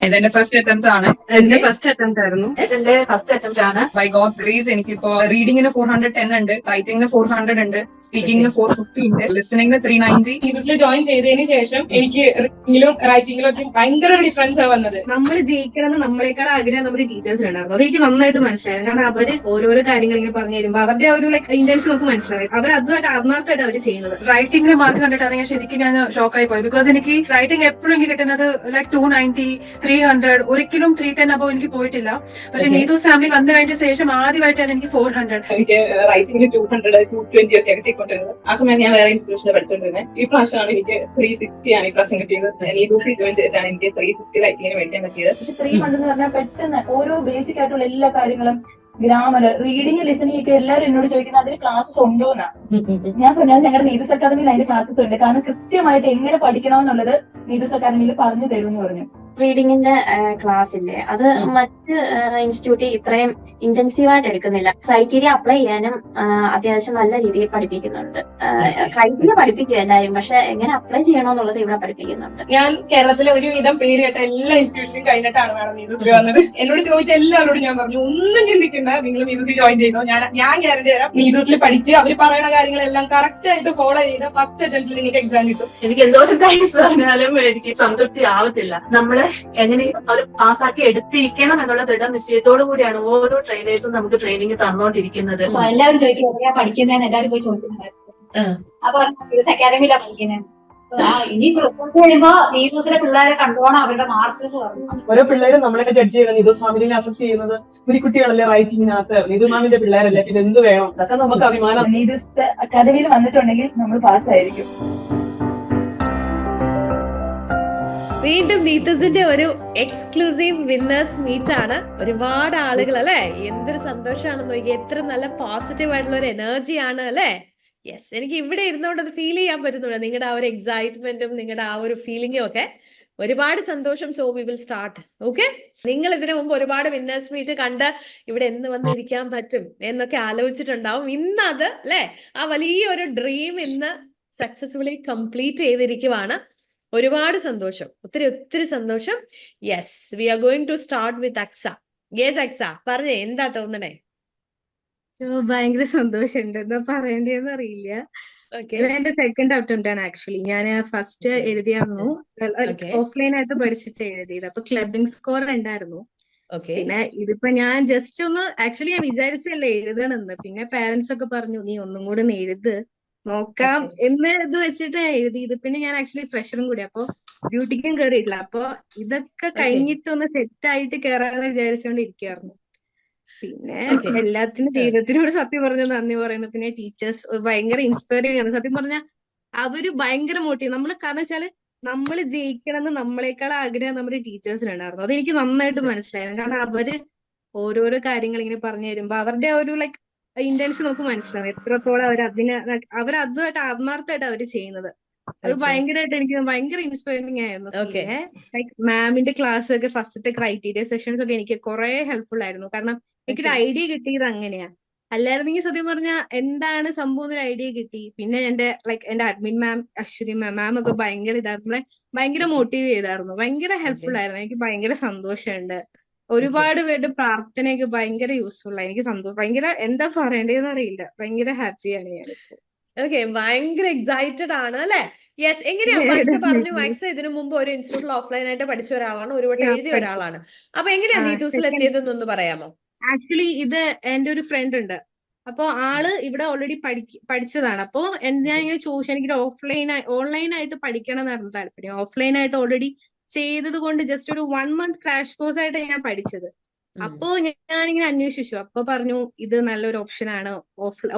ഇതെന്റെ first attempt ആണ്. എന്റെ ഫസ്റ്റ് അറ്റംപ്റ്റ് ആയിരുന്നു. എന്റെ ഫസ്റ്റ് അറ്റംപ്റ്റ് ആണ്. ബൈ ഗോഡ്സ് ഗ്രേസ് എനിക്കിപ്പോ റീഡിംഗിന് 410 ഉണ്ട്, റൈറ്റിംഗിന് 400 ഉണ്ട്, സ്പീക്കിംഗിന് 450 ഉണ്ട്, ലിസണിംഗിന് 390. ഇതിൽ ജോയിൻ ചെയ്തതിന് ശേഷം എനിക്ക് റീഡിംഗിലും റൈറ്റിംഗിലും ഒക്കെ ഭയങ്കര ഡിഫറൻസ് വന്നത്. നമ്മൾ ജയിക്കണമെന്ന് നമ്മളെക്കാൾ ആഗ്രഹം നമ്മുടെ ടീച്ചേഴ്സിനുണ്ടായിരുന്നു. അതെനിക്ക് നന്നായിട്ട് മനസ്സിലായി. കാരണം അവര് ഓരോരോ കാര്യങ്ങൾ ഇങ്ങനെ പറഞ്ഞു തരുമ്പോൾ അവരുടെ ഒരു ഇന്റൻഷൻ നമുക്ക് മനസ്സിലായി. അവർ അതുമായിട്ട് ആത്മാർത്ഥമായിട്ട് അവർ ചെയ്യുന്നത്. റൈറ്റിംഗിന് മാർക്ക് കണ്ടിട്ടാണ് ഞാൻ ശരിക്കും ഷോക്കായി പോയി. ബിക്കോസ് എനിക്ക് റൈറ്റിംഗ് എപ്പോഴും എനിക്ക് കിട്ടുന്നത് 290, 300, ഒരിക്കലും 310 അബോ എനിക്ക് പോയിട്ടില്ല. പക്ഷെ നീതൂസ് ഫാമിലി വന്നു കഴിഞ്ഞ ശേഷം ആദ്യമായിട്ടാണ് എനിക്ക് 400. എനിക്ക് റൈറ്റിംഗിൽ 200, 220 ഒക്കെ കിട്ടിക്കൊണ്ടിരുന്നത്. ആ സമയം ഞാൻ വേറെ ഇൻസ്റ്റിറ്റ്യൂഷനിൽ പഠിച്ചോണ്ടിരുന്നത്. ഈ പ്രാവശ്യമാണ് എനിക്ക് 360 ആണ് ഈ പ്രാവശ്യം കിട്ടിയത്. നീതൂസിൽ ജോയിൻ ചെയ്തിട്ടാണ് എനിക്ക് 360 റൈറ്റിംഗിന് മേടിക്കാൻ പറ്റിയത്. പക്ഷെ 3 മന്ത് എന്ന് പറഞ്ഞാൽ പെട്ടെന്ന് ഓരോ ബേസിക് ആയിട്ടുള്ള എല്ലാ കാര്യങ്ങളും, ഗ്രാമർ, റീഡിംഗ്, ലിസണിംഗ് ഒക്കെ എല്ലാവരും എന്നോട് ചോദിക്കുന്നത് അതിന് ക്ലാസ്സസ് ഉണ്ടോന്നാ. ഞാൻ പറഞ്ഞത് ഞങ്ങളുടെ നീതൂസ് അക്കാദമിയിൽ അതിന്റെ ക്ലാസ്സസ് ഉണ്ട്. കാരണം കൃത്യമായിട്ട് എങ്ങനെ പഠിക്കണമെന്നുള്ളത് നീതൂസ് അക്കാദമിയിൽ പറഞ്ഞു തരുമെന്ന് പറഞ്ഞു. റീഡിങ്ങിന്റെ ക്ലാസ് ഇല്ലേ, അത് മറ്റ് ഇൻസ്റ്റിറ്റ്യൂട്ടിൽ ഇത്രയും ഇന്റൻസീവായിട്ട് എടുക്കുന്നില്ല. ക്രൈറ്റീരിയ അപ്ലൈ ചെയ്യാനും അത്യാവശ്യം നല്ല രീതിയിൽ പഠിപ്പിക്കുന്നുണ്ട്. ക്രൈറ്റീരിയ പഠിപ്പിക്കുക എല്ലാവരും, പക്ഷെ എങ്ങനെ അപ്ലൈ ചെയ്യണമെന്നുള്ളത് ഇവിടെ പഠിപ്പിക്കുന്നുണ്ട്. ഞാൻ കേരളത്തിലെ ഒരുവിധം പേര് കേട്ട എല്ലാ ഇൻസ്റ്റിറ്റ്യൂഷനും കഴിഞ്ഞിട്ടാണ് മാഡം നീതൂസിൽ വന്നത്. എന്നോട് ചോദിച്ച എല്ലാവരോടും ഞാൻ പറഞ്ഞു, ഒന്നും ചിന്തിക്കണ്ട, നിങ്ങൾ നീതൂസിൽ ജോയിൻ ചെയ്തോ, ഞാൻ ഗ്യാരണ്ടി തരാം. നീതൂസിൽ പഠിച്ച് അവർ പറയുന്ന കാര്യങ്ങളെല്ലാം കറക്റ്റ് ആയിട്ട് ഫോളോ ചെയ്ത് ഫസ്റ്റ് അറ്റംപ്റ്റിൽ നിങ്ങൾക്ക് എക്സാം കിട്ടും. എനിക്ക് എന്തോരം താങ്ക്സ് പറഞ്ഞാലും എനിക്ക് സംതൃപ്തി ആവത്തില്ല. നമ്മള് എങ്ങനെയും അവർ പാസ്സാക്കി എടുത്തിരിക്കണം എന്നുള്ള ദൃഢനിശ്ചയത്തോടു കൂടിയാണ് ഓരോ ട്രെയിനേഴ്സും നമുക്ക് ട്രെയിനിങ് തന്നോണ്ടിരിക്കുന്നത്. എല്ലാവരും ചോദിക്കും എവിടെയാ പഠിക്കുന്നതെന്ന് എല്ലാവരും പോയി ചോദിക്കുന്നുണ്ടായിരുന്നു. അപ്പൊ നീതൂസ് അക്കാദമിയിലാണ് പഠിക്കുന്നത്. ഇനി റിസൾട്ട് കഴിയുമ്പോ നീതൂസിലെ പിള്ളേരെ കണ്ടോണം അവരുടെ മാർക്ക്സ് പറഞ്ഞു. ഓരോ പിള്ളേരും നമ്മളെ ജഡ്ജ് ചെയ്യണം. നീതൂസ് ഫാമിലിനെ അസസ് ചെയ്യുന്നത് ഒരു കുട്ടികളല്ലേ റൈറ്റിംഗിനകത്ത്, നീതു മാമിന്റെ പിള്ളേരല്ലേ, പിന്നെ എന്ത് വേണം, അതൊക്കെ നമുക്ക് അഭിമാനം. നീതൂസ് അക്കാദമിയിൽ വന്നിട്ടുണ്ടെങ്കിൽ നമ്മൾ പാസ്സായിരിക്കും. വീണ്ടും നീതൂസിന്റെ ഒരു എക്സ്ക്ലൂസീവ് വിന്നേഴ്സ് മീറ്റ് ആണ്. ഒരുപാട് ആളുകൾ അല്ലെ, എന്തൊരു സന്തോഷമാണെന്ന് നോക്കി, എത്ര നല്ല പോസിറ്റീവ് ആയിട്ടുള്ള ഒരു എനർജി ആണ് അല്ലെ. യെസ്, എനിക്ക് ഇവിടെ ഇരുന്നുകൊണ്ട് അത് ഫീൽ ചെയ്യാൻ പറ്റുന്നുണ്ട്. നിങ്ങളുടെ ആ ഒരു എക്സൈറ്റ്മെന്റും നിങ്ങളുടെ ആ ഒരു ഫീലിംഗും ഒക്കെ ഒരുപാട് സന്തോഷം. So we will start. Okay, നിങ്ങൾ ഇതിനു മുമ്പ് ഒരുപാട് വിന്നേഴ്സ് മീറ്റ് കണ്ട് ഇവിടെ എന്ന് വന്നിരിക്കാൻ പറ്റും എന്നൊക്കെ ആലോചിച്ചിട്ടുണ്ടാവും. ഇന്ന് അത് അല്ലെ, ആ വലിയൊരു ഡ്രീം ഇന്ന് സക്സസ്ഫുള്ളി കംപ്ലീറ്റ് ചെയ്തിരിക്കുവാണ്. ഒരുപാട് സന്തോഷം, ഒത്തിരി ഒത്തിരി സന്തോഷം. Yes, we are going to start with Aksa. Yes Aksa, പറഞ്ഞേ, എന്താ തോന്നണേ? ഭയങ്കര സന്തോഷമുണ്ട്. എന്താ പറയണ്ടേന്ന് അറിയില്ല. എന്റെ സെക്കൻഡ് അറ്റംപ്റ്റ് ആണ് ആക്ച്വലി. ഞാൻ ഫസ്റ്റ് എഴുതിയായിരുന്നു, ഓഫ്ലൈൻ ആയിട്ട് പഠിച്ചിട്ട് എഴുതിയത്. അപ്പൊ ക്ലബിംഗ് സ്കോർ ഉണ്ടായിരുന്നു. പിന്നെ ഇതിപ്പോ ഞാൻ ജസ്റ്റ് ഒന്ന് ആക്ച്വലി ഞാൻ വിചാരിച്ചല്ലേ എഴുതണമെന്ന്. പിന്നെ പാരന്റ്സ് ഒക്കെ പറഞ്ഞു, നീ ഒന്നും കൂടെ ഒന്ന് എഴുത് നോക്കാം എന്ന് ഇത് വെച്ചിട്ട് എഴുതി. ഇത് പിന്നെ ഞാൻ ആക്ച്വലി ഫ്രഷറും കൂടി, അപ്പൊ ഡ്യൂട്ടിക്കും കയറിയിട്ടില്ല. അപ്പൊ ഇതൊക്കെ കഴിഞ്ഞിട്ട് ഒന്ന് സെറ്റ് ആയിട്ട് കയറാന്ന് വിചാരിച്ചുകൊണ്ടിരിക്കുകയായിരുന്നു. പിന്നെ എല്ലാത്തിനും ദൈവത്തിനോട് സത്യം പറഞ്ഞ നന്ദി പറയുന്നു. പിന്നെ ടീച്ചേഴ്സ് ഭയങ്കര ഇൻസ്പയറിംഗ് ആണ്. സത്യം പറഞ്ഞാൽ അവര് ഭയങ്കര മോട്ടീവ്. നമ്മള് കാരണം വെച്ചാല് നമ്മള് ജയിക്കണമെന്ന് നമ്മളെക്കാൾ ആഗ്രഹം നമ്മുടെ ടീച്ചേഴ്സിനുണ്ടായിരുന്നു. അതെനിക്ക് നന്നായിട്ട് മനസ്സിലായിരുന്നു. കാരണം അവര് ഓരോരോ കാര്യങ്ങൾ ഇങ്ങനെ പറഞ്ഞു തരുമ്പോ അവരുടെ ഒരു ഇന്റൻഷൻ നമുക്ക് മനസ്സിലാവും. എത്രത്തോളം അവരതുമായിട്ട് ആത്മാർത്ഥമായിട്ട് അവര് ചെയ്യുന്നത്. അത് ഭയങ്കരമായിട്ട് എനിക്ക് ഭയങ്കര ഇൻസ്പയറിംഗ് ആയിരുന്നു. പിന്നെ മാമിന്റെ ക്ലാസ് ഒക്കെ ഫസ്റ്റത്തെ ക്രൈറ്റീരിയ സെഷൻസ് ഒക്കെ എനിക്ക് കുറെ ഹെൽപ്ഫുൾ ആയിരുന്നു. കാരണം എനിക്കൊരു ഐഡിയ കിട്ടിയത് അങ്ങനെയാ. അല്ലായിരുന്നെങ്കിൽ സത്യം പറഞ്ഞാൽ എന്താണ് സംഭവം എന്നൊരു ഐഡിയ കിട്ടി. പിന്നെ എന്റെ അഡ്മിൻ മാം അശ്വതി മാം ഒക്കെ ഭയങ്കര ഇതായിരുന്നു, ഭയങ്കര മോട്ടീവ് ചെയ്തായിരുന്നു, ഭയങ്കര ഹെൽപ്ഫുൾ ആയിരുന്നു. എനിക്ക് ഭയങ്കര സന്തോഷമുണ്ട്. ഒരുപാട് പേരുടെ പ്രാർത്ഥനയൊക്കെ ഭയങ്കര യൂസ്ഫുൾ ആയി. എനിക്ക് ഭയങ്കര എന്താ പറയണ്ടേന്ന് അറിയില്ല, ഭയങ്കര ഹാപ്പിയാണ് ഞാനിപ്പോ. ഓക്കെ, ഭയങ്കര എക്സൈറ്റഡ് ആണ് അല്ലെ. യെസ്, എങ്ങനെയാ മൈക്സ പറഞ്ഞു, മൈക്സ ഇതിനു മുമ്പ് ഒരു ഇൻസ്റ്റിറ്റ്യൂട്ടിൽ ഓഫ്ലൈൻ ആയിട്ട് പഠിച്ച ഒരാളാണ്, ഒരുവട്ടം എഴുതിയ ഒരാളാണ്. അപ്പൊ എങ്ങനെയാ നീതൂസിൽ എത്തിയതെന്നൊന്ന് പറയാമോ? ആക്ച്വലി ഇത് എന്റെ ഒരു ഫ്രണ്ട് ഉണ്ട്. അപ്പൊ ആള് ഇവിടെ ഓൾറെഡി പഠിച്ചതാണ്. അപ്പൊ ഞാൻ ഇങ്ങനെ ചോദിച്ചു, എനിക്ക് ഓൺലൈൻ ആയിട്ട് പഠിക്കണം എന്നായിരുന്നു താല്പര്യം. ഓഫ്ലൈൻ ആയിട്ട് ഓൾറെഡി ചെയ്തത് കൊണ്ട് ജസ്റ്റ് ഒരു 1 month ക്രാഷ് കോഴ്സ് ആയിട്ട് ഞാൻ പഠിച്ചത്. അപ്പോ ഞാനിങ്ങനെ അന്വേഷിച്ചു. അപ്പൊ പറഞ്ഞു ഇത് നല്ലൊരു ഓപ്ഷനാണ്,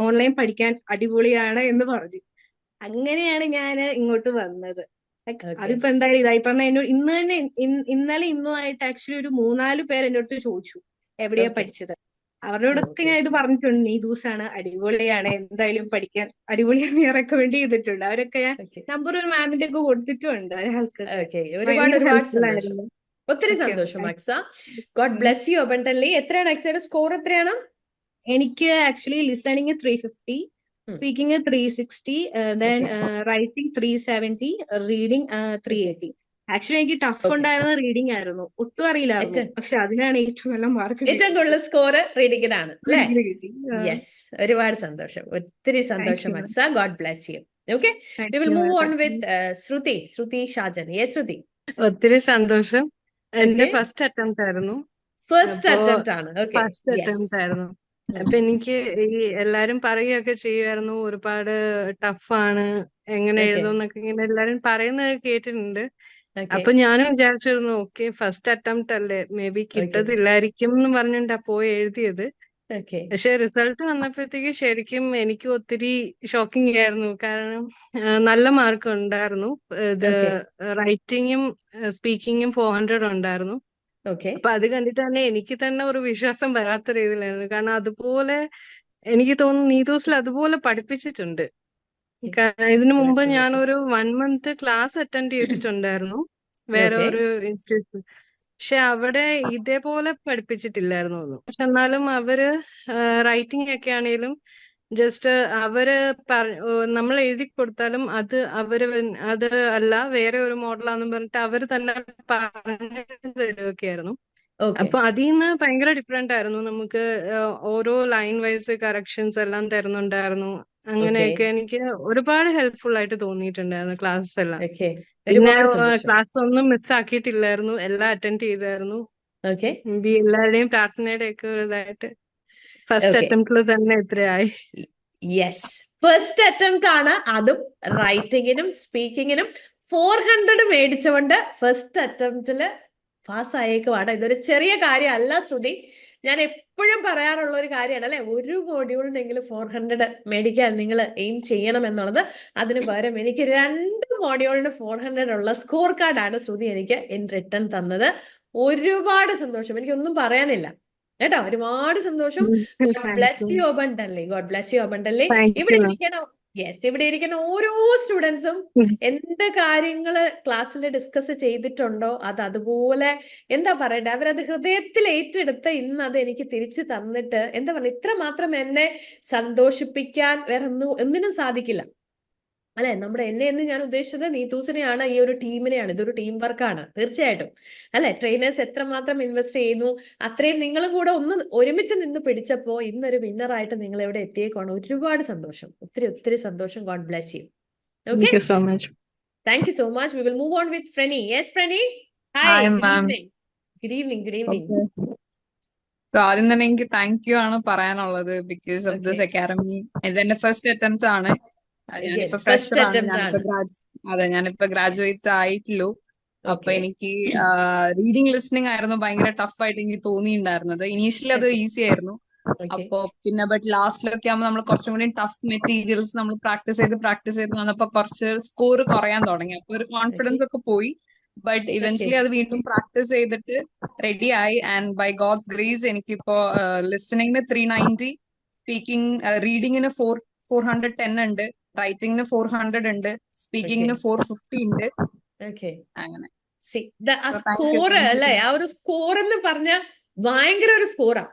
ഓൺലൈൻ പഠിക്കാൻ അടിപൊളിയാണ് എന്ന് പറഞ്ഞു. അങ്ങനെയാണ് ഞാൻ ഇങ്ങോട്ട് വന്നത്. അതിപ്പോ എന്തായാലും ഇതായി പറഞ്ഞ എന്നോട് ഇന്നലെ ഇന്നുമായിട്ട് ആക്ച്വലി ഒരു 3-4 പേര് എന്റെ അടുത്ത് ചോദിച്ചു എവിടെയാ പഠിച്ചത്. അവരോടൊക്കെ ഞാൻ ഇത് പറഞ്ഞിട്ടുണ്ട്, നീതൂസാണ്, അടിപൊളിയാണ്, എന്തായാലും പഠിക്കാൻ അടിപൊളിയാണ്, ഞാൻ റെക്കമെൻഡ് ചെയ്തിട്ടുണ്ട്. അവരൊക്കെ ഞാൻ നമ്പർ ഒരു മാമിന്റെ ഒക്കെ കൊടുത്തിട്ടുണ്ട് ഒരാൾക്ക്. ഒത്തിരി സന്തോഷം Aksa. God bless you abundantly. എത്രയാണ് അക്സയുടെ സ്കോർ? എത്രയാണ്? എനിക്ക് actually listening 350, speaking 360, writing 370, reading 380. Actually എനിക്ക് ടഫ് Okay. ഉണ്ടായിരുന്ന റീഡിംഗ് ആയിരുന്നു, ഒട്ടും അറിയില്ലായിരുന്നു, ഏറ്റവും പക്ഷെ അതിനാണ് ഏറ്റവും നല്ല മാർക്ക് ഏറ്റവും കൂടുതൽ സ്കോർ റീഡിങ്ങിനാണ് അല്ലേ? കിട്ടി. യെസ്, ഒരുപാട് സന്തോഷം, ഒത്തിരി സന്തോഷം you, ma'am. Valsa. God bless you. Okay, Thank we will you, move ma'am. On Thank with Shruti Shajan. Yes Shruti. ഒത്തിരി സന്തോഷം. എന്റെ Okay. ഫസ്റ്റ് അറ്റംപ്റ്റ് ആയിരുന്നു. ഫസ്റ്റ് അപ്പോ അറ്റംപ്റ്റ് ആണ്. Okay, first yes. അറ്റംപ്റ്റ് ആയിരുന്നു. അപ്പൊ എനിക്ക് ഈ എല്ലാരും പറയുകയൊക്കെ ചെയ്യുമായിരുന്നു, ഒരുപാട് ടഫാണ്, എങ്ങനെ Okay. എഴുതും എന്നൊക്കെ ഇങ്ങനെ എല്ലാരും പറയുന്നത് കേട്ടിട്ടുണ്ട്. ഓക്കെ, അപ്പൊ ഞാനും വിചാരിച്ചിരുന്നു, ഓക്കെ ഫസ്റ്റ് അറ്റംപ്റ്റ് അല്ലേ, മേ ബി കിട്ടത്തില്ലായിരിക്കും എന്ന് പറഞ്ഞിട്ടാ പോയി എഴുതിയത്. ഓക്കെ, പക്ഷെ റിസൾട്ട് വന്നപ്പോഴത്തേക്ക് ശരിക്കും എനിക്ക് ഒത്തിരി ഷോക്കിംഗ് ആയിരുന്നു. കാരണം നല്ല മാർക്ക് ഉണ്ടായിരുന്നു. ഇത് ഓക്കെ, റൈറ്റിങ്ങും സ്പീക്കിങ്ങും 400 ഉണ്ടായിരുന്നു. ഓക്കെ. അപ്പൊ അത് കണ്ടിട്ട് തന്നെ എനിക്ക് തന്നെ ഒരു വിശ്വാസം വരാത്ത രീതിയിലായിരുന്നു. കാരണം അതുപോലെ എനിക്ക് തോന്നുന്നു നീതൂസിൽ അതുപോലെ പഠിപ്പിച്ചിട്ടുണ്ട്. ഇതിനു മുമ്പ് ഞാൻ ഒരു 1 month ക്ലാസ് അറ്റൻഡ് ചെയ്തിട്ടുണ്ടായിരുന്നു വേറെ Okay. ഒരു ഇൻസ്റ്റിറ്റ്യൂട്ട്. പക്ഷെ അവിടെ ഇതേപോലെ പഠിപ്പിച്ചിട്ടില്ലായിരുന്നു ഒന്നും. പക്ഷെ എന്നാലും അവര് റൈറ്റിംഗ് ഒക്കെ ആണെങ്കിലും ജസ്റ്റ് അവര് നമ്മൾ എഴുതി കൊടുത്താലും അത് അത് അല്ല വേറെ ഒരു മോഡലാന്ന് പറഞ്ഞിട്ട് അവര് തന്നെ പറഞ്ഞു തരുമൊക്കെയായിരുന്നു. ഓക്കെ, അപ്പൊ അതിൽ നിന്ന് ഭയങ്കര ഡിഫറെന്റ് ആയിരുന്നു. നമുക്ക് ഓരോ ലൈൻ വൈസ് കറക്ഷൻസ് എല്ലാം തരുന്നുണ്ടായിരുന്നു. അങ്ങനെയൊക്കെ എനിക്ക് ഒരുപാട് ഹെൽപ്ഫുൾ ആയിട്ട് തോന്നിയിട്ടുണ്ടായിരുന്നു ക്ലാസ്സസ് എല്ലാം. ഓക്കെ. പിന്നെ ഒരുപാട് സന്തോഷം. ക്ലാസ് ഒന്നും മിസ്സാക്കിയിട്ടില്ലായിരുന്നു, എല്ലാം അറ്റൻഡ് ചെയ്തായിരുന്നു. ഓക്കെ, എല്ലാവരുടെയും പ്രാർത്ഥനയുടെ ഒക്കെ ഒരു ഇതായിട്ട് ഫസ്റ്റ് Okay. അറ്റംപ്റ്റിൽ തന്നെ ഇത്രയായി. യെസ്, ഫസ്റ്റ് അറ്റംപ്റ്റ് ആണ്, അതും റൈറ്റിങ്ങിനും സ്പീക്കിങ്ങിനും 400 മേടിച്ചുകൊണ്ട് ഫസ്റ്റ് അറ്റംപ്റ്റില് പാസ് ആയേക്കുവാണ്. ഇതൊരു ചെറിയ കാര്യമല്ല ശ്രുതി. ഞാൻ എപ്പോഴും പറയാറുള്ള ഒരു കാര്യമാണ് അല്ലെ, ഒരു മോഡ്യൂളിനെങ്കിലും 400 മേടിക്കാൻ നിങ്ങൾ എയിം ചെയ്യണം എന്നുള്ളത്. അതിന് പകരം എനിക്ക് 2 മോഡ്യൂളിന് 400 ഉള്ള സ്കോർ കാർഡാണ് ശ്രുതി എനിക്ക് ഇൻ റിട്ടേൺ തന്നത്. ഒരുപാട് സന്തോഷം, എനിക്കൊന്നും പറയാനില്ല കേട്ടോ. ഒരുപാട് സന്തോഷം. Bless you abundantly. God bless you abundantly. ഇവിടെ ഇരിക്കണം, യെസ്, ഇവിടെ ഇരിക്കുന്ന ഓരോ സ്റ്റുഡൻസും എന്ത് കാര്യങ്ങള് ക്ലാസ്സിൽ ഡിസ്കസ് ചെയ്തിട്ടുണ്ടോ അത് അതുപോലെ എന്താ പറയണ്ടേ, അവരത് ഹൃദയത്തിൽ ഏറ്റെടുത്ത് ഇന്ന് അത് എനിക്ക് തിരിച്ചു തന്നിട്ട് എന്താ പറയുക, ഇത്ര മാത്രം എന്നെ സന്തോഷിപ്പിക്കാൻ വേറെ ഒന്നിനും സാധിക്കില്ല അല്ലെ. എന്നെ എന്ന് ഞാൻ ഉദ്ദേശിച്ചത് നീതൂസിനെയാണ്, ഈ ഒരു ടീമിനെയാണ്. ഇതൊരു ടീം വർക്കാണ് തീർച്ചയായിട്ടും അല്ലെ. ട്രെയിനേഴ്സ് എത്രമാത്രം ഇൻവെസ്റ്റ് ചെയ്യുന്നു, അത്രയും നിങ്ങളും കൂടെ ഒന്ന് ഒരുമിച്ച് നിന്ന് പിടിച്ചപ്പോ ഇന്നൊരു വിന്നറായിട്ട് നിങ്ങൾ എവിടെ എത്തിയേക്കാണ്. ഒരുപാട് സന്തോഷം, ഒത്തിരി ഒത്തിരി സന്തോഷം. God bless U. Thank you so much. Thank you so much. We will move on with Frenny. Yes, Frenny. Hi, ma'am. Good evening. Good evening. ആദ്യം തന്നെ എനിക്ക് താങ്ക് യു ആണ് പറയാനുള്ളത്, ബിക്കോസ് ഓഫ് ദിസ് അക്കാഡമി. ഇതെന്റെ first attempt ആണ്. ഞാനിപ്പോ fresher ആണ്. ഞാനിപ്പോ ഗ്രാജുവേറ്റ് ആയിട്ടുള്ളൂ. അപ്പൊ എനിക്ക് റീഡിങ് ലിസ്ണിംഗ് ആയിരുന്നു ഭയങ്കര ടഫായിട്ട് എനിക്ക് തോന്നിയിട്ടുണ്ടായിരുന്നത്. ഇനീഷ്യലി അത് ഈസി ആയിരുന്നു. അപ്പൊ പിന്നെ ബട്ട് ലാസ്റ്റിലൊക്കെ ആകുമ്പോൾ നമ്മൾ കുറച്ചും കൂടി ടഫ് മെറ്റീരിയൽസ് നമ്മൾ പ്രാക്ടീസ് ചെയ്ത് വന്നപ്പോ കുറച്ച് സ്കോർ കുറയാൻ തുടങ്ങി. അപ്പൊ ഒരു കോൺഫിഡൻസ് ഒക്കെ പോയി. ബട്ട് ഇവൻച്വലി അത് വീണ്ടും പ്രാക്ടീസ് ചെയ്തിട്ട് റെഡി ആയി. ആൻഡ് ബൈ ഗോഡ്സ് ഗ്രേസ് എനിക്കിപ്പോ ലിസണിങ്ങിന് 390, റീഡിങ്ങിന് 410 ഉണ്ട്, റൈറ്റിംഗിന് 400 ഉണ്ട്, സ്പീക്കിങ്ങിന് 450 ഉണ്ട്. അങ്ങനെ സ്കോർ അല്ലെ, ആ ഒരു സ്കോർ എന്ന് പറഞ്ഞ ഭയങ്കര ഒരു സ്കോറാ.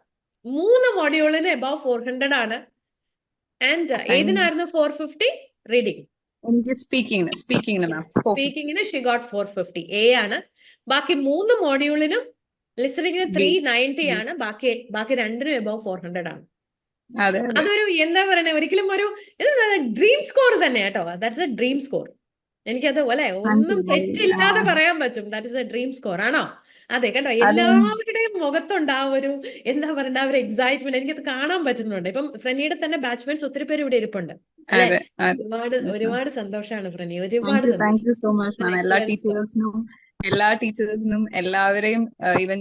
3 മോഡ്യൂളിന് എബവ് 400 ആണ്. ആൻഡ് ഏതിനായിരുന്നു 450? റീഡിംഗ്. എനിക്ക് സ്പീക്കിങ്ങിന് ഷി ഗോട്ട് 450 എ ആണ്. ബാക്കി 3 മോഡ്യൂളിനും ലിസണിങ്ങിന് 390 ആണ്. ബാക്കി രണ്ടിനും എബവ് 400 ആണ്. അതൊരു എന്താ പറയണേ, ഒരിക്കലും ഒരു ഡ്രീം സ്കോർ തന്നെ കേട്ടോ. That's A dream score. എനിക്കത് അല്ലെ ഒന്നും തെറ്റില്ലാതെ പറയാൻ പറ്റും. That is A dream score ആണോ? അതെ കേട്ടോ. എല്ലാവരുടെയും മുഖത്തുണ്ട് ആ ഒരു എന്താ പറയണ്ട, ആ ഒരു എക്സൈറ്റ്മെന്റ് എനിക്കത് കാണാൻ പറ്റുന്നുണ്ട്. ഇപ്പം ഫ്രനിയുടെ തന്നെ ബാച്ച്മാൻസ് ഒത്തിരി പേര് ഇവിടെ ഇരിപ്പുണ്ട് അല്ലെ. ഒരുപാട് സന്തോഷമാണ് ഫ്രനി. ഒരുപാട് എല്ലാ ടീച്ചേഴ്സിനും എല്ലാവരെയും ഈവൻ